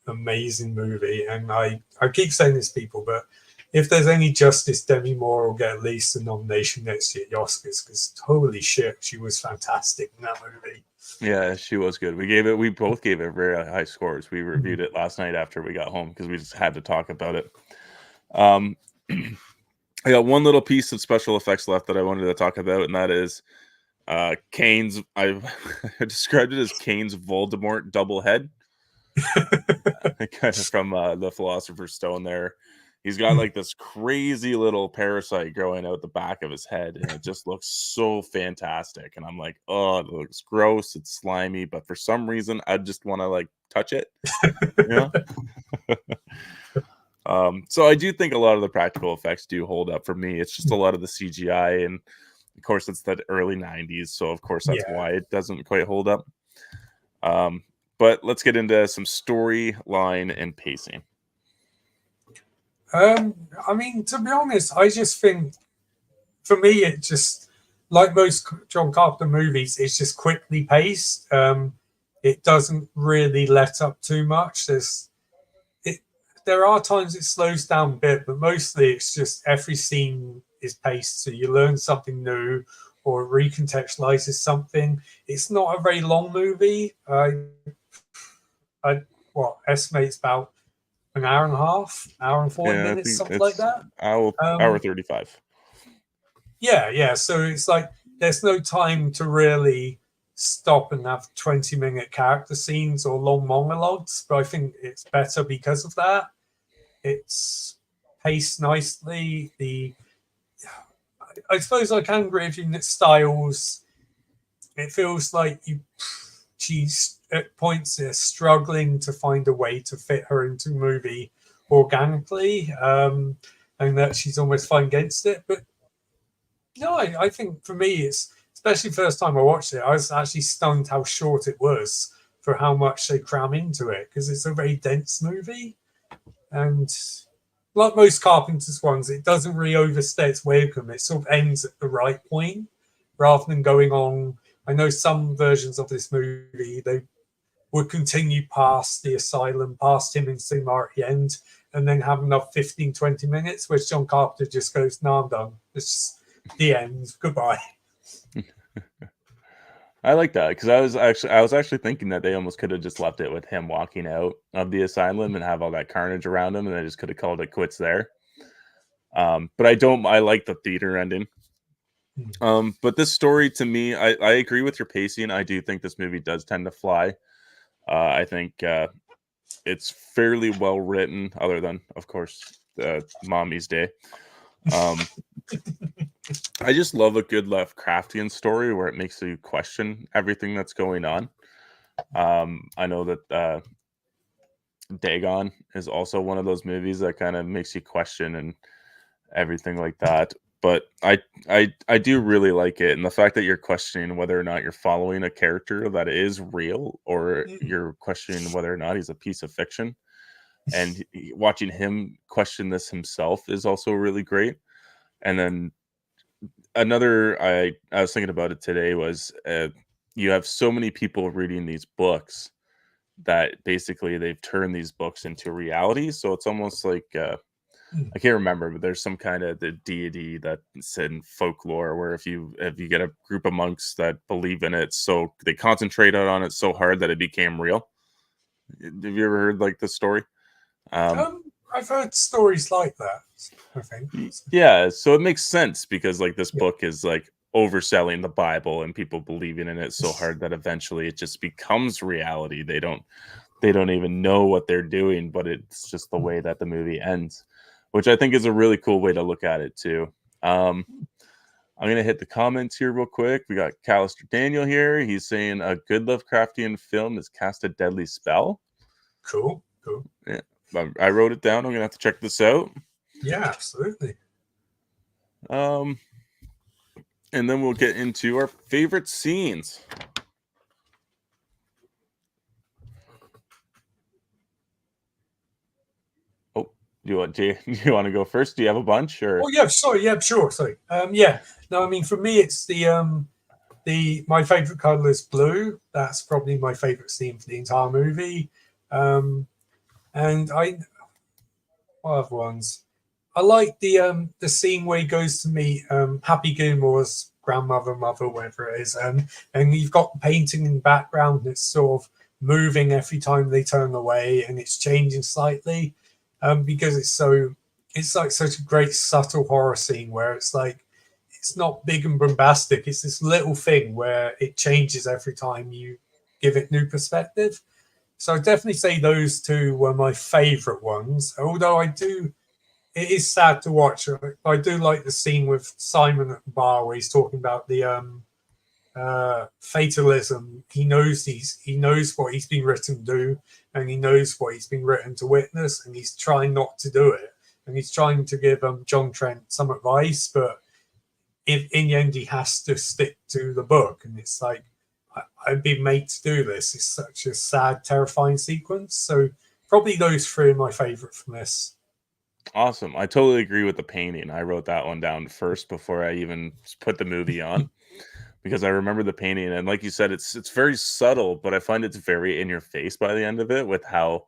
amazing movie. And I keep saying this, people, but if there's any justice, Demi Moore will get at least a nomination next year at the Oscars, because holy shit, she was fantastic in that movie. Yeah, she was good. We both gave it very high scores. We reviewed it last night after we got home because we just had to talk about it. I got one little piece of special effects left that I wanted to talk about, and that is Kane's. I described it as Kane's Voldemort double head, kind of from the Philosopher's Stone. There, he's got like this crazy little parasite growing out the back of his head, and it just looks so fantastic. And I'm like, oh, it looks gross, it's slimy, but for some reason, I just want to like touch it, you know. So I do think a lot of the practical effects do hold up for me. It's just a lot of the CGI, and of course it's the early 90s, so of course that's why it doesn't quite hold up. But let's get into some storyline and pacing. I mean, to be honest, I just think for me it just, like most John Carpenter movies, it's just quickly paced. It doesn't really let up too much. There are times it slows down a bit, but mostly it's just every scene is paced, so you learn something new or recontextualizes something. It's not a very long movie. I estimate it's about an hour and a half, hour and 40 minutes, something like that. Hour 35. Yeah. So it's like there's no time to really stop and have 20-minute character scenes or long monologues, but I think it's better because of that. It's paced nicely. I suppose I can agree with you that Styles, it feels like she's at points struggling to find a way to fit her into the movie organically, and that she's almost fighting against it. But no, I think for me, it's especially first time I watched it, I was actually stunned how short it was for how much they cram into it, because it's a very dense movie. And like most Carpenter's ones, it doesn't really overstay its welcome. It sort of ends at the right point rather than going on. I know some versions of this movie, they would continue past the asylum, past him in Seymour at the end, and then have another 15, 20 minutes, where John Carpenter just goes, no, I'm done. It's the end. Goodbye. I like that, because I was actually thinking that they almost could have just left it with him walking out of the asylum and have all that carnage around him, and they just could have called it quits there. But I like the theater ending. But this story, to me, I agree with your pacing. I do think this movie does tend to fly. I think it's fairly well written, other than, of course, Mommy's Day. I just love a good Lovecraftian story where it makes you question everything that's going on. I know that Dagon is also one of those movies that kind of makes you question and everything like that. But I do really like it, and the fact that you're questioning whether or not you're following a character that is real, or you're questioning whether or not he's a piece of fiction, and watching him question this himself is also really great. And then another, I was thinking about it today, was you have so many people reading these books that basically they've turned these books into reality. So it's almost like I can't remember, but there's some kind of the deity that's in folklore where if you get a group of monks that believe in it, so they concentrated on it so hard that it became real. Have you ever heard like this story? I've heard stories like that, I think. Yeah, so it makes sense, because like this book is like overselling the Bible, and people believing in it so hard that eventually it just becomes reality. They don't even know what they're doing, but it's just the way that the movie ends, which I think is a really cool way to look at it too. I'm gonna hit the comments here real quick. We got Callister Daniel here. He's saying a good Lovecraftian film is Cast a Deadly Spell. Cool. Yeah, I wrote it down. I'm gonna have to check this out. Yeah, absolutely. And then we'll get into our favorite scenes. Oh, do you want to go first? Do you have a bunch? Or Oh yeah, sorry. Yeah, sure. Sorry. Yeah. No, I mean, for me, it's the My favorite color is blue. That's probably my favorite scene for the entire movie. And what other ones? I like the scene where he goes to meet Happy Gilmore's grandmother, mother, whatever it is, and you've got the painting in the background that's sort of moving every time they turn away, and it's changing slightly, because it's like such a great subtle horror scene where it's like it's not big and bombastic. It's this little thing where it changes every time you give it new perspective. So I'd definitely say those two were my favorite ones. Although it is sad to watch. I do like the scene with Simon at the bar where he's talking about the fatalism. He knows what he's been written to do, and he knows what he's been written to witness, and he's trying not to do it. And he's trying to give John Trent some advice, but in the end, he has to stick to the book. And it's like, I've been made to do this. It's such a sad, terrifying sequence. So probably those three are my favorite from this. Awesome. I totally agree with the painting. I wrote that one down first before I even put the movie on because I remember the painting. And like you said, it's very subtle, but I find it's very in your face by the end of it with how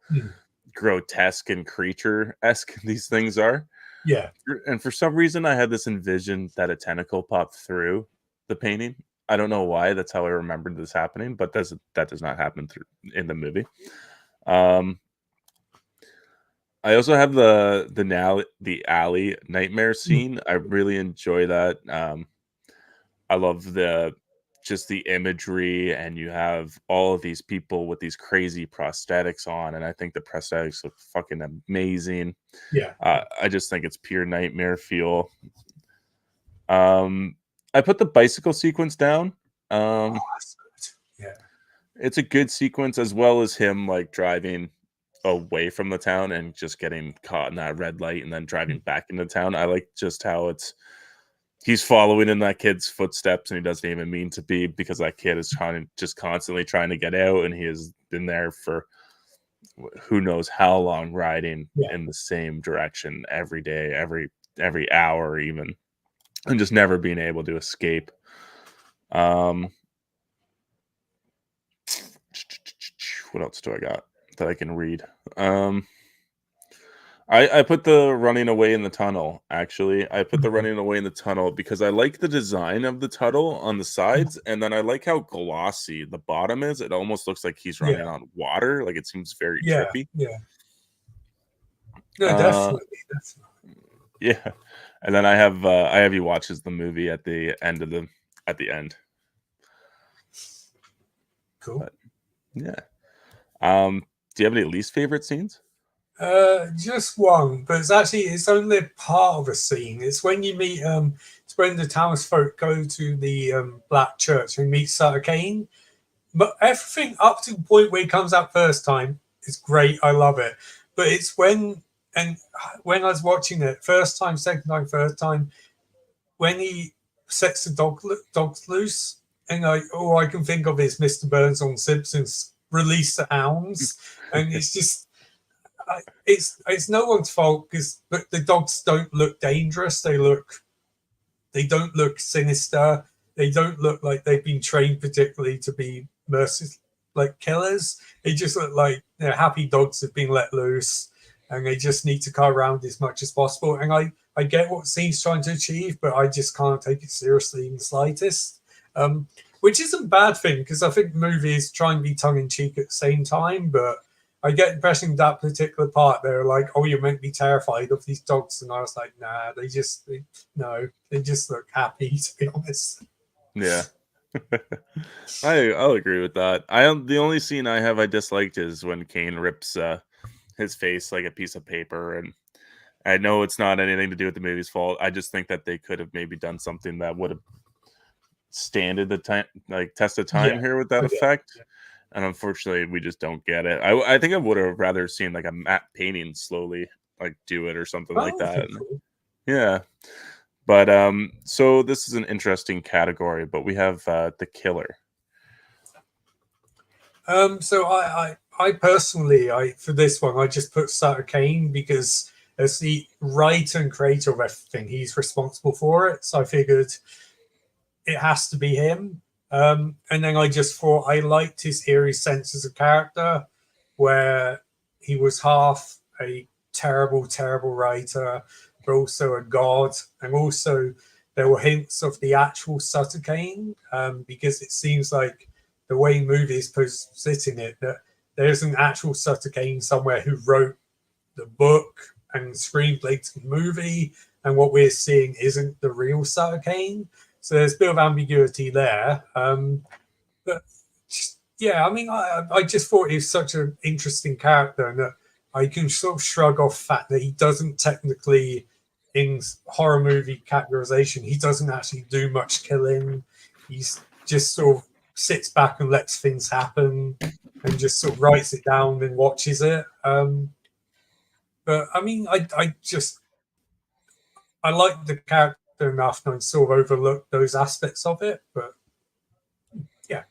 grotesque and creature-esque these things are. Yeah. And for some reason, I had this envision that a tentacle popped through the painting. I don't know why. That's how I remembered this happening, but that does not happen in the movie. I also have the alley nightmare scene. I really enjoy that. I love just the imagery, and you have all of these people with these crazy prosthetics on, and I think the prosthetics look fucking amazing. Yeah. I just think it's pure nightmare feel. I put the bicycle sequence down. Yeah. It's a good sequence, as well as him like driving away from the town and just getting caught in that red light and then driving back into town. I like just how he's following in that kid's footsteps, and he doesn't even mean to be, because that kid is constantly trying to get out, and he has been there for who knows how long, riding in the same direction every day, every hour even, and just never being able to escape. What else do I got that I can read? I put the running away in the tunnel, actually. I put the running away in the tunnel because I like the design of the tunnel on the sides, and then I like how glossy the bottom is. It almost looks like he's running on water. Like, it seems very trippy. Yeah. No, definitely. Yeah. And then I have you watches the movie at the end. Cool. But, yeah. Do you have any least favorite scenes? Just one, but it's only a part of a scene. It's when you meet it's when the townsfolk go to the black church and meet Sutter Kane. But everything up to the point where he comes out first time is great. I love it. But it's when I was watching it first time, second time, third time, when he sets the dogs loose, and all I can think of is Mr. Burns on Simpsons, release the hounds, and it's just. It's no one's fault, but the dogs don't look dangerous. They don't look sinister. They don't look like they've been trained particularly to be merciless, like killers. They just look like they're happy dogs have been let loose, and they just need to car around as much as possible. And I get what scene's trying to achieve, but I just can't take it seriously in the slightest. Which isn't a bad thing, because I think movies try and be tongue in cheek at the same time, but I get the impression that particular part, they're like, "Oh, you're meant to be terrified of these dogs," and I was like, "Nah, they just look happy." To be honest. Yeah, I'll agree with that. The only scene I disliked is when Kane rips his face like a piece of paper, and I know it's not anything to do with the movie's fault. I just think that they could have maybe done something that would have standed the time, like test of time here with that effect. Yeah. And unfortunately, we just don't get it. I think I would have rather seen like a matte painting slowly like do it or something like that. Cool. Yeah. But so this is an interesting category, but we have the killer. So I personally, for this one, I just put Sutter Kane because as the writer and creator of everything, he's responsible for it. So I figured it has to be him. And then I just thought I liked his eerie sense as a character, where he was half a terrible, terrible writer, but also a god. And also, there were hints of the actual Sutter Kane, because it seems like the way movies positing it, that there's an actual Sutter Kane somewhere who wrote the book and screenplay to the movie, and what we're seeing isn't the real Sutter Kane. So there's a bit of ambiguity there. But yeah, I mean, I just thought he was such an interesting character, and that I can sort of shrug off the fact that he doesn't technically, in horror movie categorization, he doesn't actually do much killing. He's just sort of sits back and lets things happen and just sort of writes it down and watches it. But I mean, I like the character enough and sort of overlook those aspects of it. But yeah.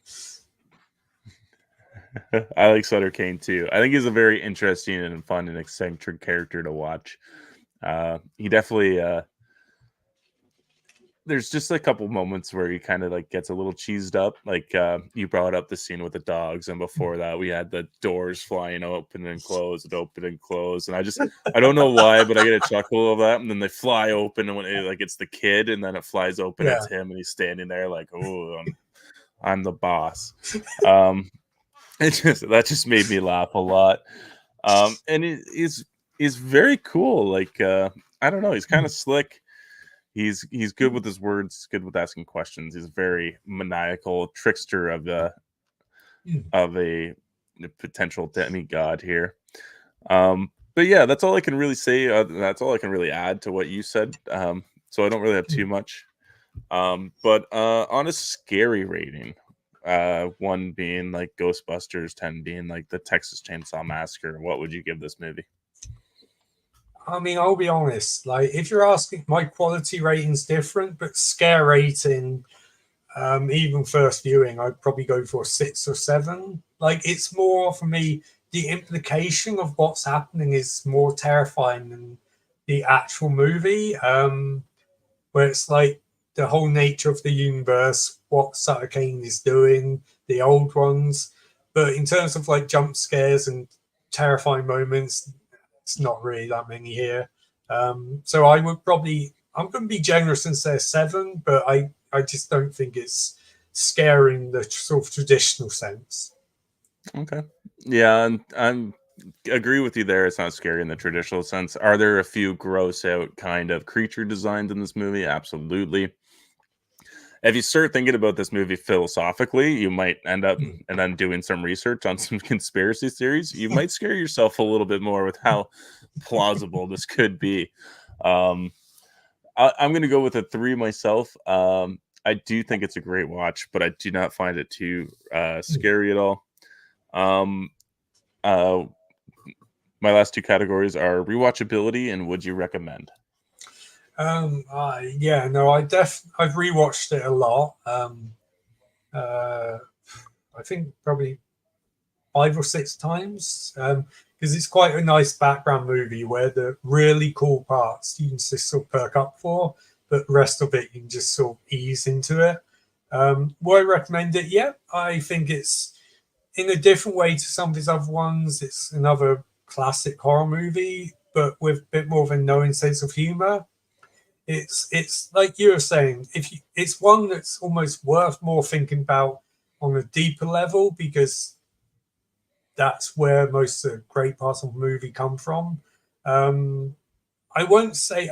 I like Sutter Kane too. I think he's a very interesting and fun and eccentric character to watch. He definitely there's just a couple moments where he kind of like gets a little cheesed up. Like you brought up the scene with the dogs, and before that we had the doors flying open and close and open and close. And I don't know why, but I get a chuckle of that. And then they fly open, and when it's the kid, and then it flies open, it's him, and he's standing there like, oh, I'm the boss. That just made me laugh a lot. And he's very cool. Like I don't know, he's kind of slick. He's good with his words, good with asking questions. He's a very maniacal trickster of a potential demigod here. But yeah, that's all I can really say. That's all I can really add to what you said. So I don't really have too much. But on a scary rating, 1 being like Ghostbusters, 10 being like the Texas Chainsaw Massacre, what would you give this movie? I mean, I'll be honest. Like, if you're asking, my quality rating's different, but scare rating, even first viewing, I'd probably go for a 6 or 7. Like, it's more for me. The implication of what's happening is more terrifying than the actual movie. Where it's like the whole nature of the universe, what Sutter Kane is doing, the old ones. But in terms of like jump scares and terrifying moments, it's not really that many here. So I'm going to be generous and say a 7, but I just don't think it's scary in the sort of traditional sense. Okay. Yeah, and I'm agree with you there. It's not scary in the traditional sense. Are there a few gross out kind of creature designs in this movie? Absolutely. If you start thinking about this movie philosophically, you might end up and then doing some research on some conspiracy theories. You might scare yourself a little bit more with how plausible this could be. I'm going to go with a 3 myself. I do think it's a great watch, but I do not find it too scary at all. My last 2 categories are rewatchability and would you recommend? Yeah, no, I've rewatched it a lot. I think probably 5 or 6 times, because it's quite a nice background movie where the really cool parts you can just sort of perk up for, but the rest of it you can just sort of ease into it. Would I recommend it? Yeah, I think it's in a different way to some of his other ones. It's another classic horror movie, but with a bit more of a knowing sense of humor. It's like you were saying, it's one that's almost worth more thinking about on a deeper level, because that's where most of the great parts of the movie come from. I won't say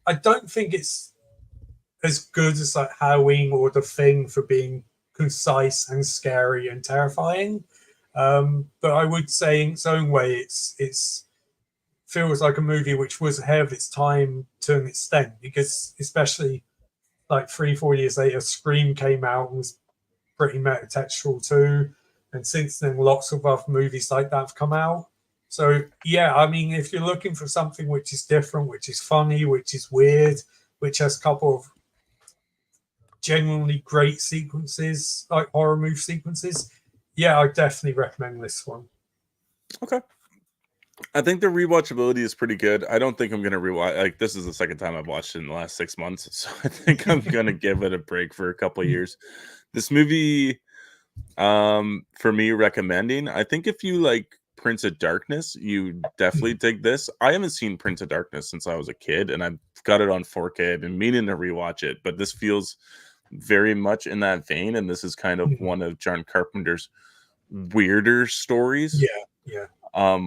I don't think it's as good as like Halloween or The Thing for being concise and scary and terrifying. But I would say in its own way, it's feels like a movie which was ahead of its time to an extent, because especially like 3-4 years later, Scream came out and was pretty metatextual too, and since then lots of other movies like that have come out. So yeah, I mean, if you're looking for something which is different, which is funny, which is weird, which has a couple of genuinely great sequences, like horror movie sequences, yeah, I definitely recommend this one. Okay. I think the rewatchability is pretty good. I don't think I'm gonna rewatch. Like, this is the second time I've watched it in the last 6 months, so I think I'm gonna give it a break for a couple of years. This movie, for me, recommending. I think if you like Prince of Darkness, you definitely dig this. I haven't seen Prince of Darkness since I was a kid, and I've got it on 4K. I've been meaning to rewatch it, but this feels very much in that vein, and this is kind of one of John Carpenter's weirder stories. Yeah.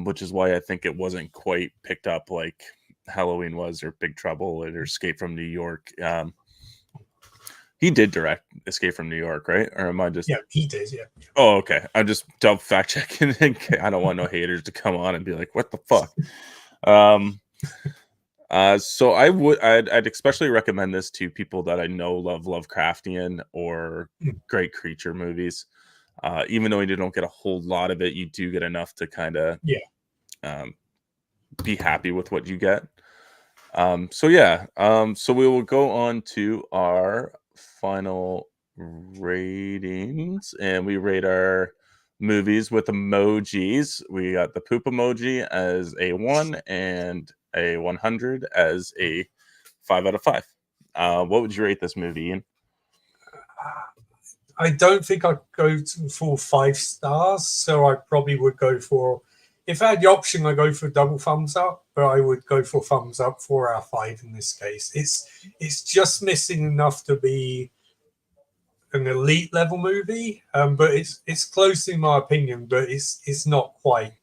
Which is why I think it wasn't quite picked up like Halloween was, or Big Trouble, or Escape from New York. He did direct Escape from New York, right? Or am I just? Yeah, he did. Yeah. Oh, okay. I'm just double fact checking. I don't want no haters to come on and be like, "What the fuck?" So I'd especially recommend this to people that I know love Lovecraftian or great creature movies. Even though you don't get a whole lot of it, you do get enough to kind of be happy with what you get. So we will go on to our final ratings, and we rate our movies with emojis. We got the poop emoji as a 1 and a 100 as a 5 out of 5. What would you rate this movie, Ian? I don't think I'd go for 5 stars, so I probably would go for, if I had the option, I go for double thumbs up, but I would go for thumbs up, 4 out of 5 in this case. It's just missing enough to be an elite level movie, but it's close in my opinion, but it's not quite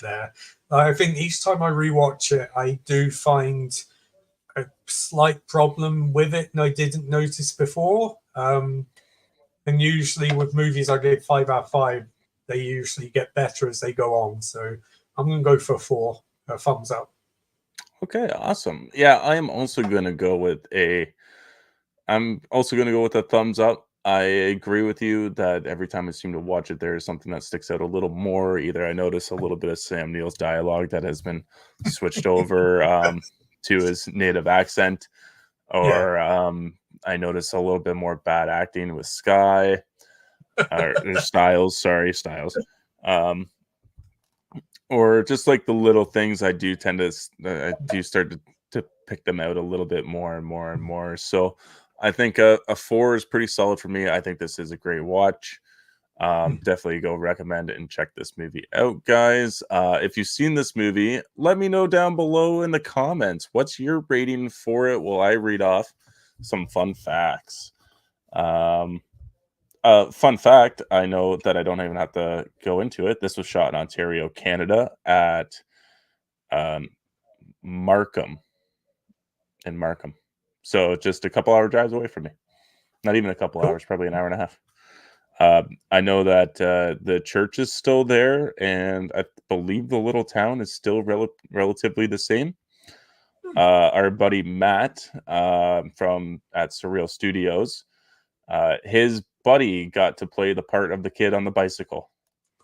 there. I think each time I rewatch it, I do find a slight problem with it, and I didn't notice before. And usually with movies, I give 5 out of 5. They usually get better as they go on. So I'm going to go for 4 thumbs up. Okay, awesome. Yeah, I am also going to go with a. I'm also going to go with a thumbs up. I agree with you that every time I seem to watch it, there is something that sticks out a little more. Either I notice a little bit of Sam Neill's dialogue that has been switched over to his native accent, or I notice a little bit more bad acting with Sky or Styles. Sorry, Styles. Or just like the little things I do tend to I do start to pick them out a little bit more and more and more. So I think a 4 is pretty solid for me. I think this is a great watch. Definitely go recommend it and check this movie out, guys. If you've seen this movie, let me know down below in the comments. What's your rating for it? Will I read off some fun facts? Fun fact, I know that I don't even have to go into it. This was shot in Ontario, Canada at Markham. In Markham. So just a couple hour drives away from me. Not even a couple hours, probably an hour and a half. I know that the church is still there, and I believe the little town is still relatively the same. Our buddy Matt from at Surreal Studios, his buddy got to play the part of the kid on the bicycle.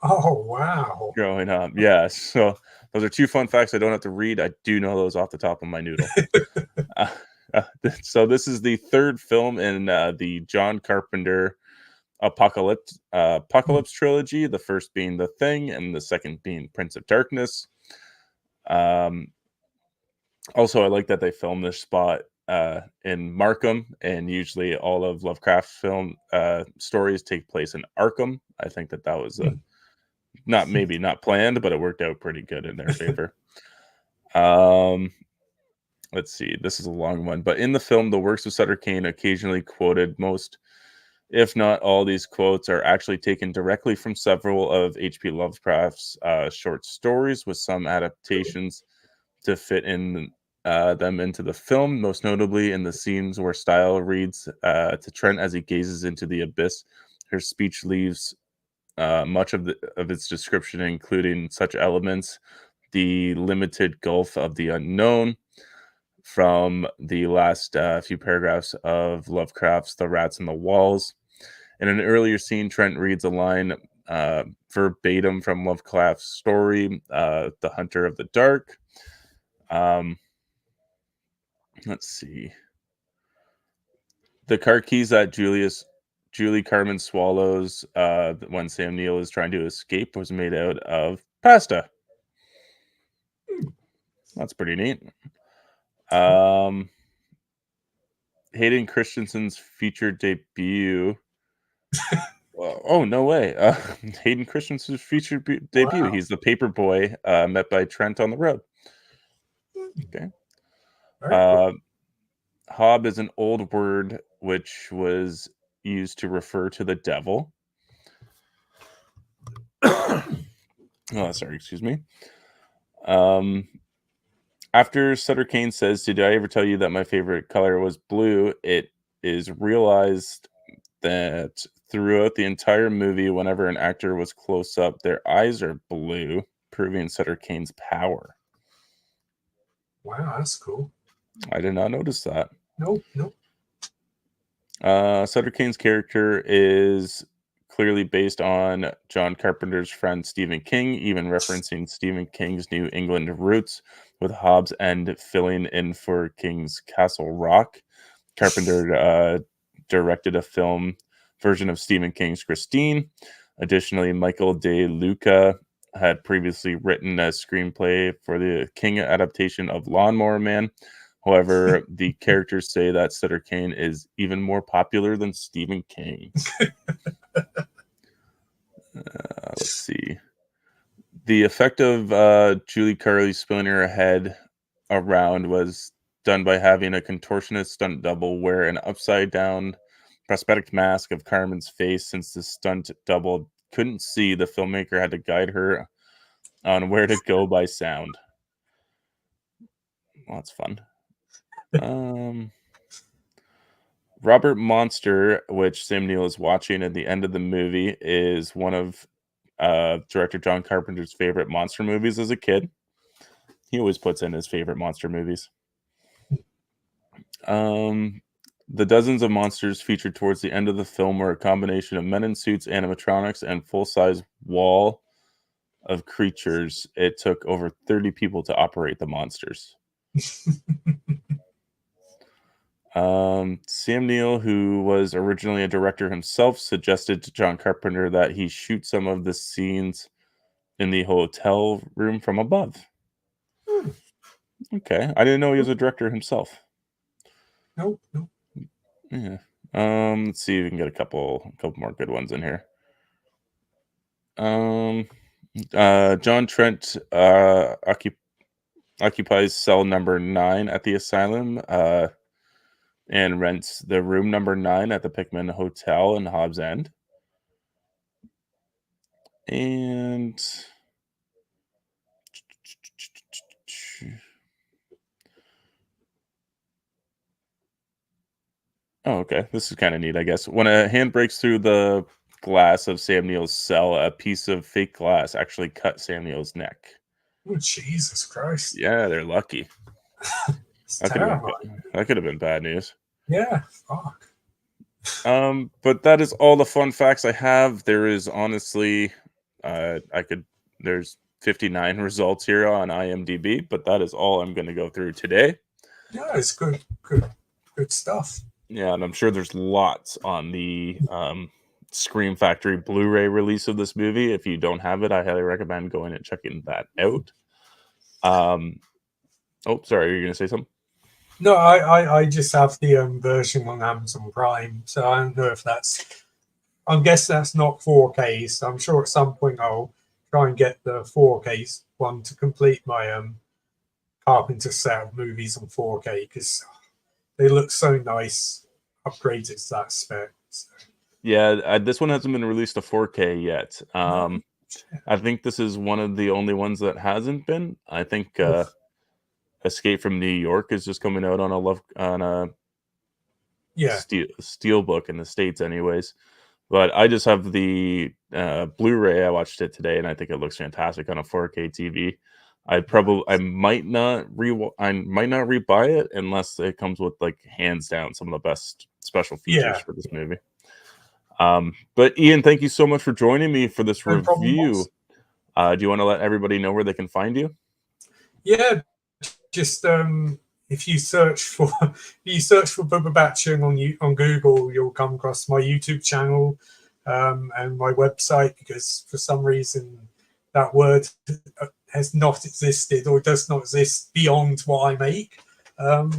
Oh, wow. Growing up. Yeah. So those are 2 fun facts I don't have to read. I do know those off the top of my noodle. So this is the 3rd film in the John Carpenter Apocalypse trilogy, the first being The Thing and the second being Prince of Darkness. Also, I like that they filmed this spot in Markham, and usually all of Lovecraft's film stories take place in Arkham. I think that was not planned, but it worked out pretty good in their favor. Let's see, this is a long one, but in the film, the works of Sutter Kane occasionally quoted most, if not all, these quotes are actually taken directly from several of H.P. Lovecraft's short stories, with some adaptations to fit in them into the film, most notably in the scenes where Style reads to Trent as he gazes into the abyss. Her speech leaves much of its description, including such elements: the limited gulf of the unknown, from the last few paragraphs of Lovecraft's The Rats in the Walls. In an earlier scene, Trent reads a line verbatim from Lovecraft's story, The Hunter of the Dark. Let's see. The car keys that Julie Carmen swallows when Sam Neill is trying to escape was made out of pasta. That's pretty neat. Hayden Christensen's feature debut Oh, no way. Hayden Christensen's featured debut. Wow. He's the paper boy met by Trent on the road. Okay. Very cool. Uh, Hob is an old word which was used to refer to the devil. Oh, sorry, excuse me. After Sutter Kane says, "Did I ever tell you that my favorite color was blue?" It is realized that throughout the entire movie, whenever an actor was close up, their eyes are blue, proving Sutter Kane's power. Wow, that's cool. I did not notice that. Nope, nope. Sutter Kane's character is clearly based on John Carpenter's friend Stephen King, even referencing Stephen King's New England roots, with Hobbs End filling in for King's Castle Rock. Carpenter directed a film version of Stephen King's Christine. Additionally, Michael De Luca had previously written a screenplay for the King adaptation of Lawnmower Man. However, the characters say that Sutter Kane is even more popular than Stephen King. Let's see. The effect of Julie Carly spinning her head around was done by having a contortionist stunt double wear an upside down prosthetic mask of Carmen's face. Since the stunt double couldn't see, the filmmaker had to guide her on where to go by sound. Well, that's fun. Robert Monster, which Sam Neill is watching at the end of the movie, is one of director John Carpenter's favorite monster movies as a kid. He always puts in his favorite monster movies. The dozens of monsters featured towards the end of the film were a combination of men in suits, animatronics, and full-size wall of creatures. It took over 30 people to operate the monsters. Sam Neill, who was originally a director himself, suggested to John Carpenter that he shoot some of the scenes in the hotel room from above. Okay, I didn't know he was a director himself. Nope, nope. Yeah. Let's see if we can get a couple more good ones in here. John Trent occupies cell number 9 at the asylum and rents the room number 9 at the Pickman Hotel in Hobbs End. And oh, okay. This is kind of neat, I guess. When a hand breaks through the glass of Sam Neill's cell, a piece of fake glass actually cut Sam Neill's neck. Oh, Jesus Christ. Yeah, they're lucky. It's That terrible. could have been bad news. Yeah, fuck. But that is all the fun facts I have. There is honestly, there's 59 results here on IMDb, but that is all I'm going to go through today. Yeah, it's good stuff. Yeah, and I'm sure there's lots on the Scream Factory Blu-ray release of this movie. If you don't have it, I highly recommend going and checking that out. Oh, sorry, you're going to say something? No, I just have the version on Amazon Prime, so I don't know if that's. I guess that's not 4K, so I'm sure at some point I'll try and get the 4K one to complete my Carpenter set of movies on 4K because they look so nice, upgraded to that spec. So. Yeah, this one hasn't been released to 4K yet. I think this is one of the only ones that hasn't been. I think Escape from New York is just coming out on a steel book in the States, anyways. But I just have the Blu-ray. I watched it today, and I think it looks fantastic on a 4K TV. I might not rebuy it unless it comes with like hands down some of the best special features for this movie. But Ian, thank you so much for joining me for this review. Do you want to let everybody know where they can find you? Yeah, just if you search for Bubba Batching on Google, you'll come across my YouTube channel and my website, because for some reason that word has not existed or does not exist beyond what I make. But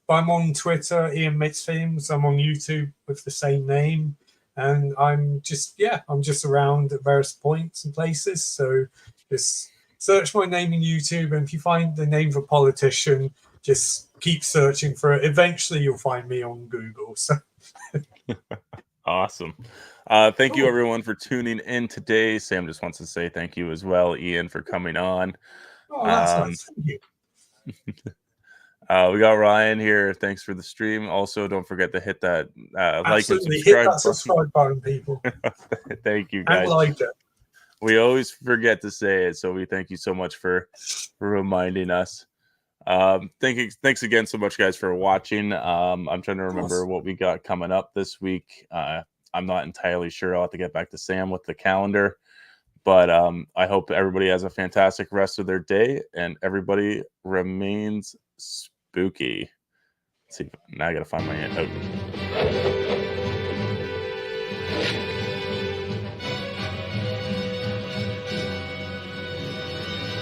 I'm on Twitter, Ian Makes Films. I'm on YouTube with the same name. and I'm just around at various points and places. So just search my name in YouTube, and if you find the name of a politician, just keep searching for it. Eventually, you'll find me on Google. So Awesome. Thank you, everyone, for tuning in today. Sam just wants to say thank you as well, Ian, for coming on. oh, that's nice. Thank you. We got Ryan here. Thanks for the stream. Also, don't forget to hit that like and Absolutely. subscribe. Hit that subscribe button, people. Thank you, guys. And like it. We always forget to say it, so we thank you so much for reminding us. Thanks again so much, guys, for watching. I'm trying to remember what we got coming up this week. I'm not entirely sure. I'll have to get back to Sam with the calendar. But I hope everybody has a fantastic rest of their day, and everybody remains spooky. Let's see, now I gotta find my out.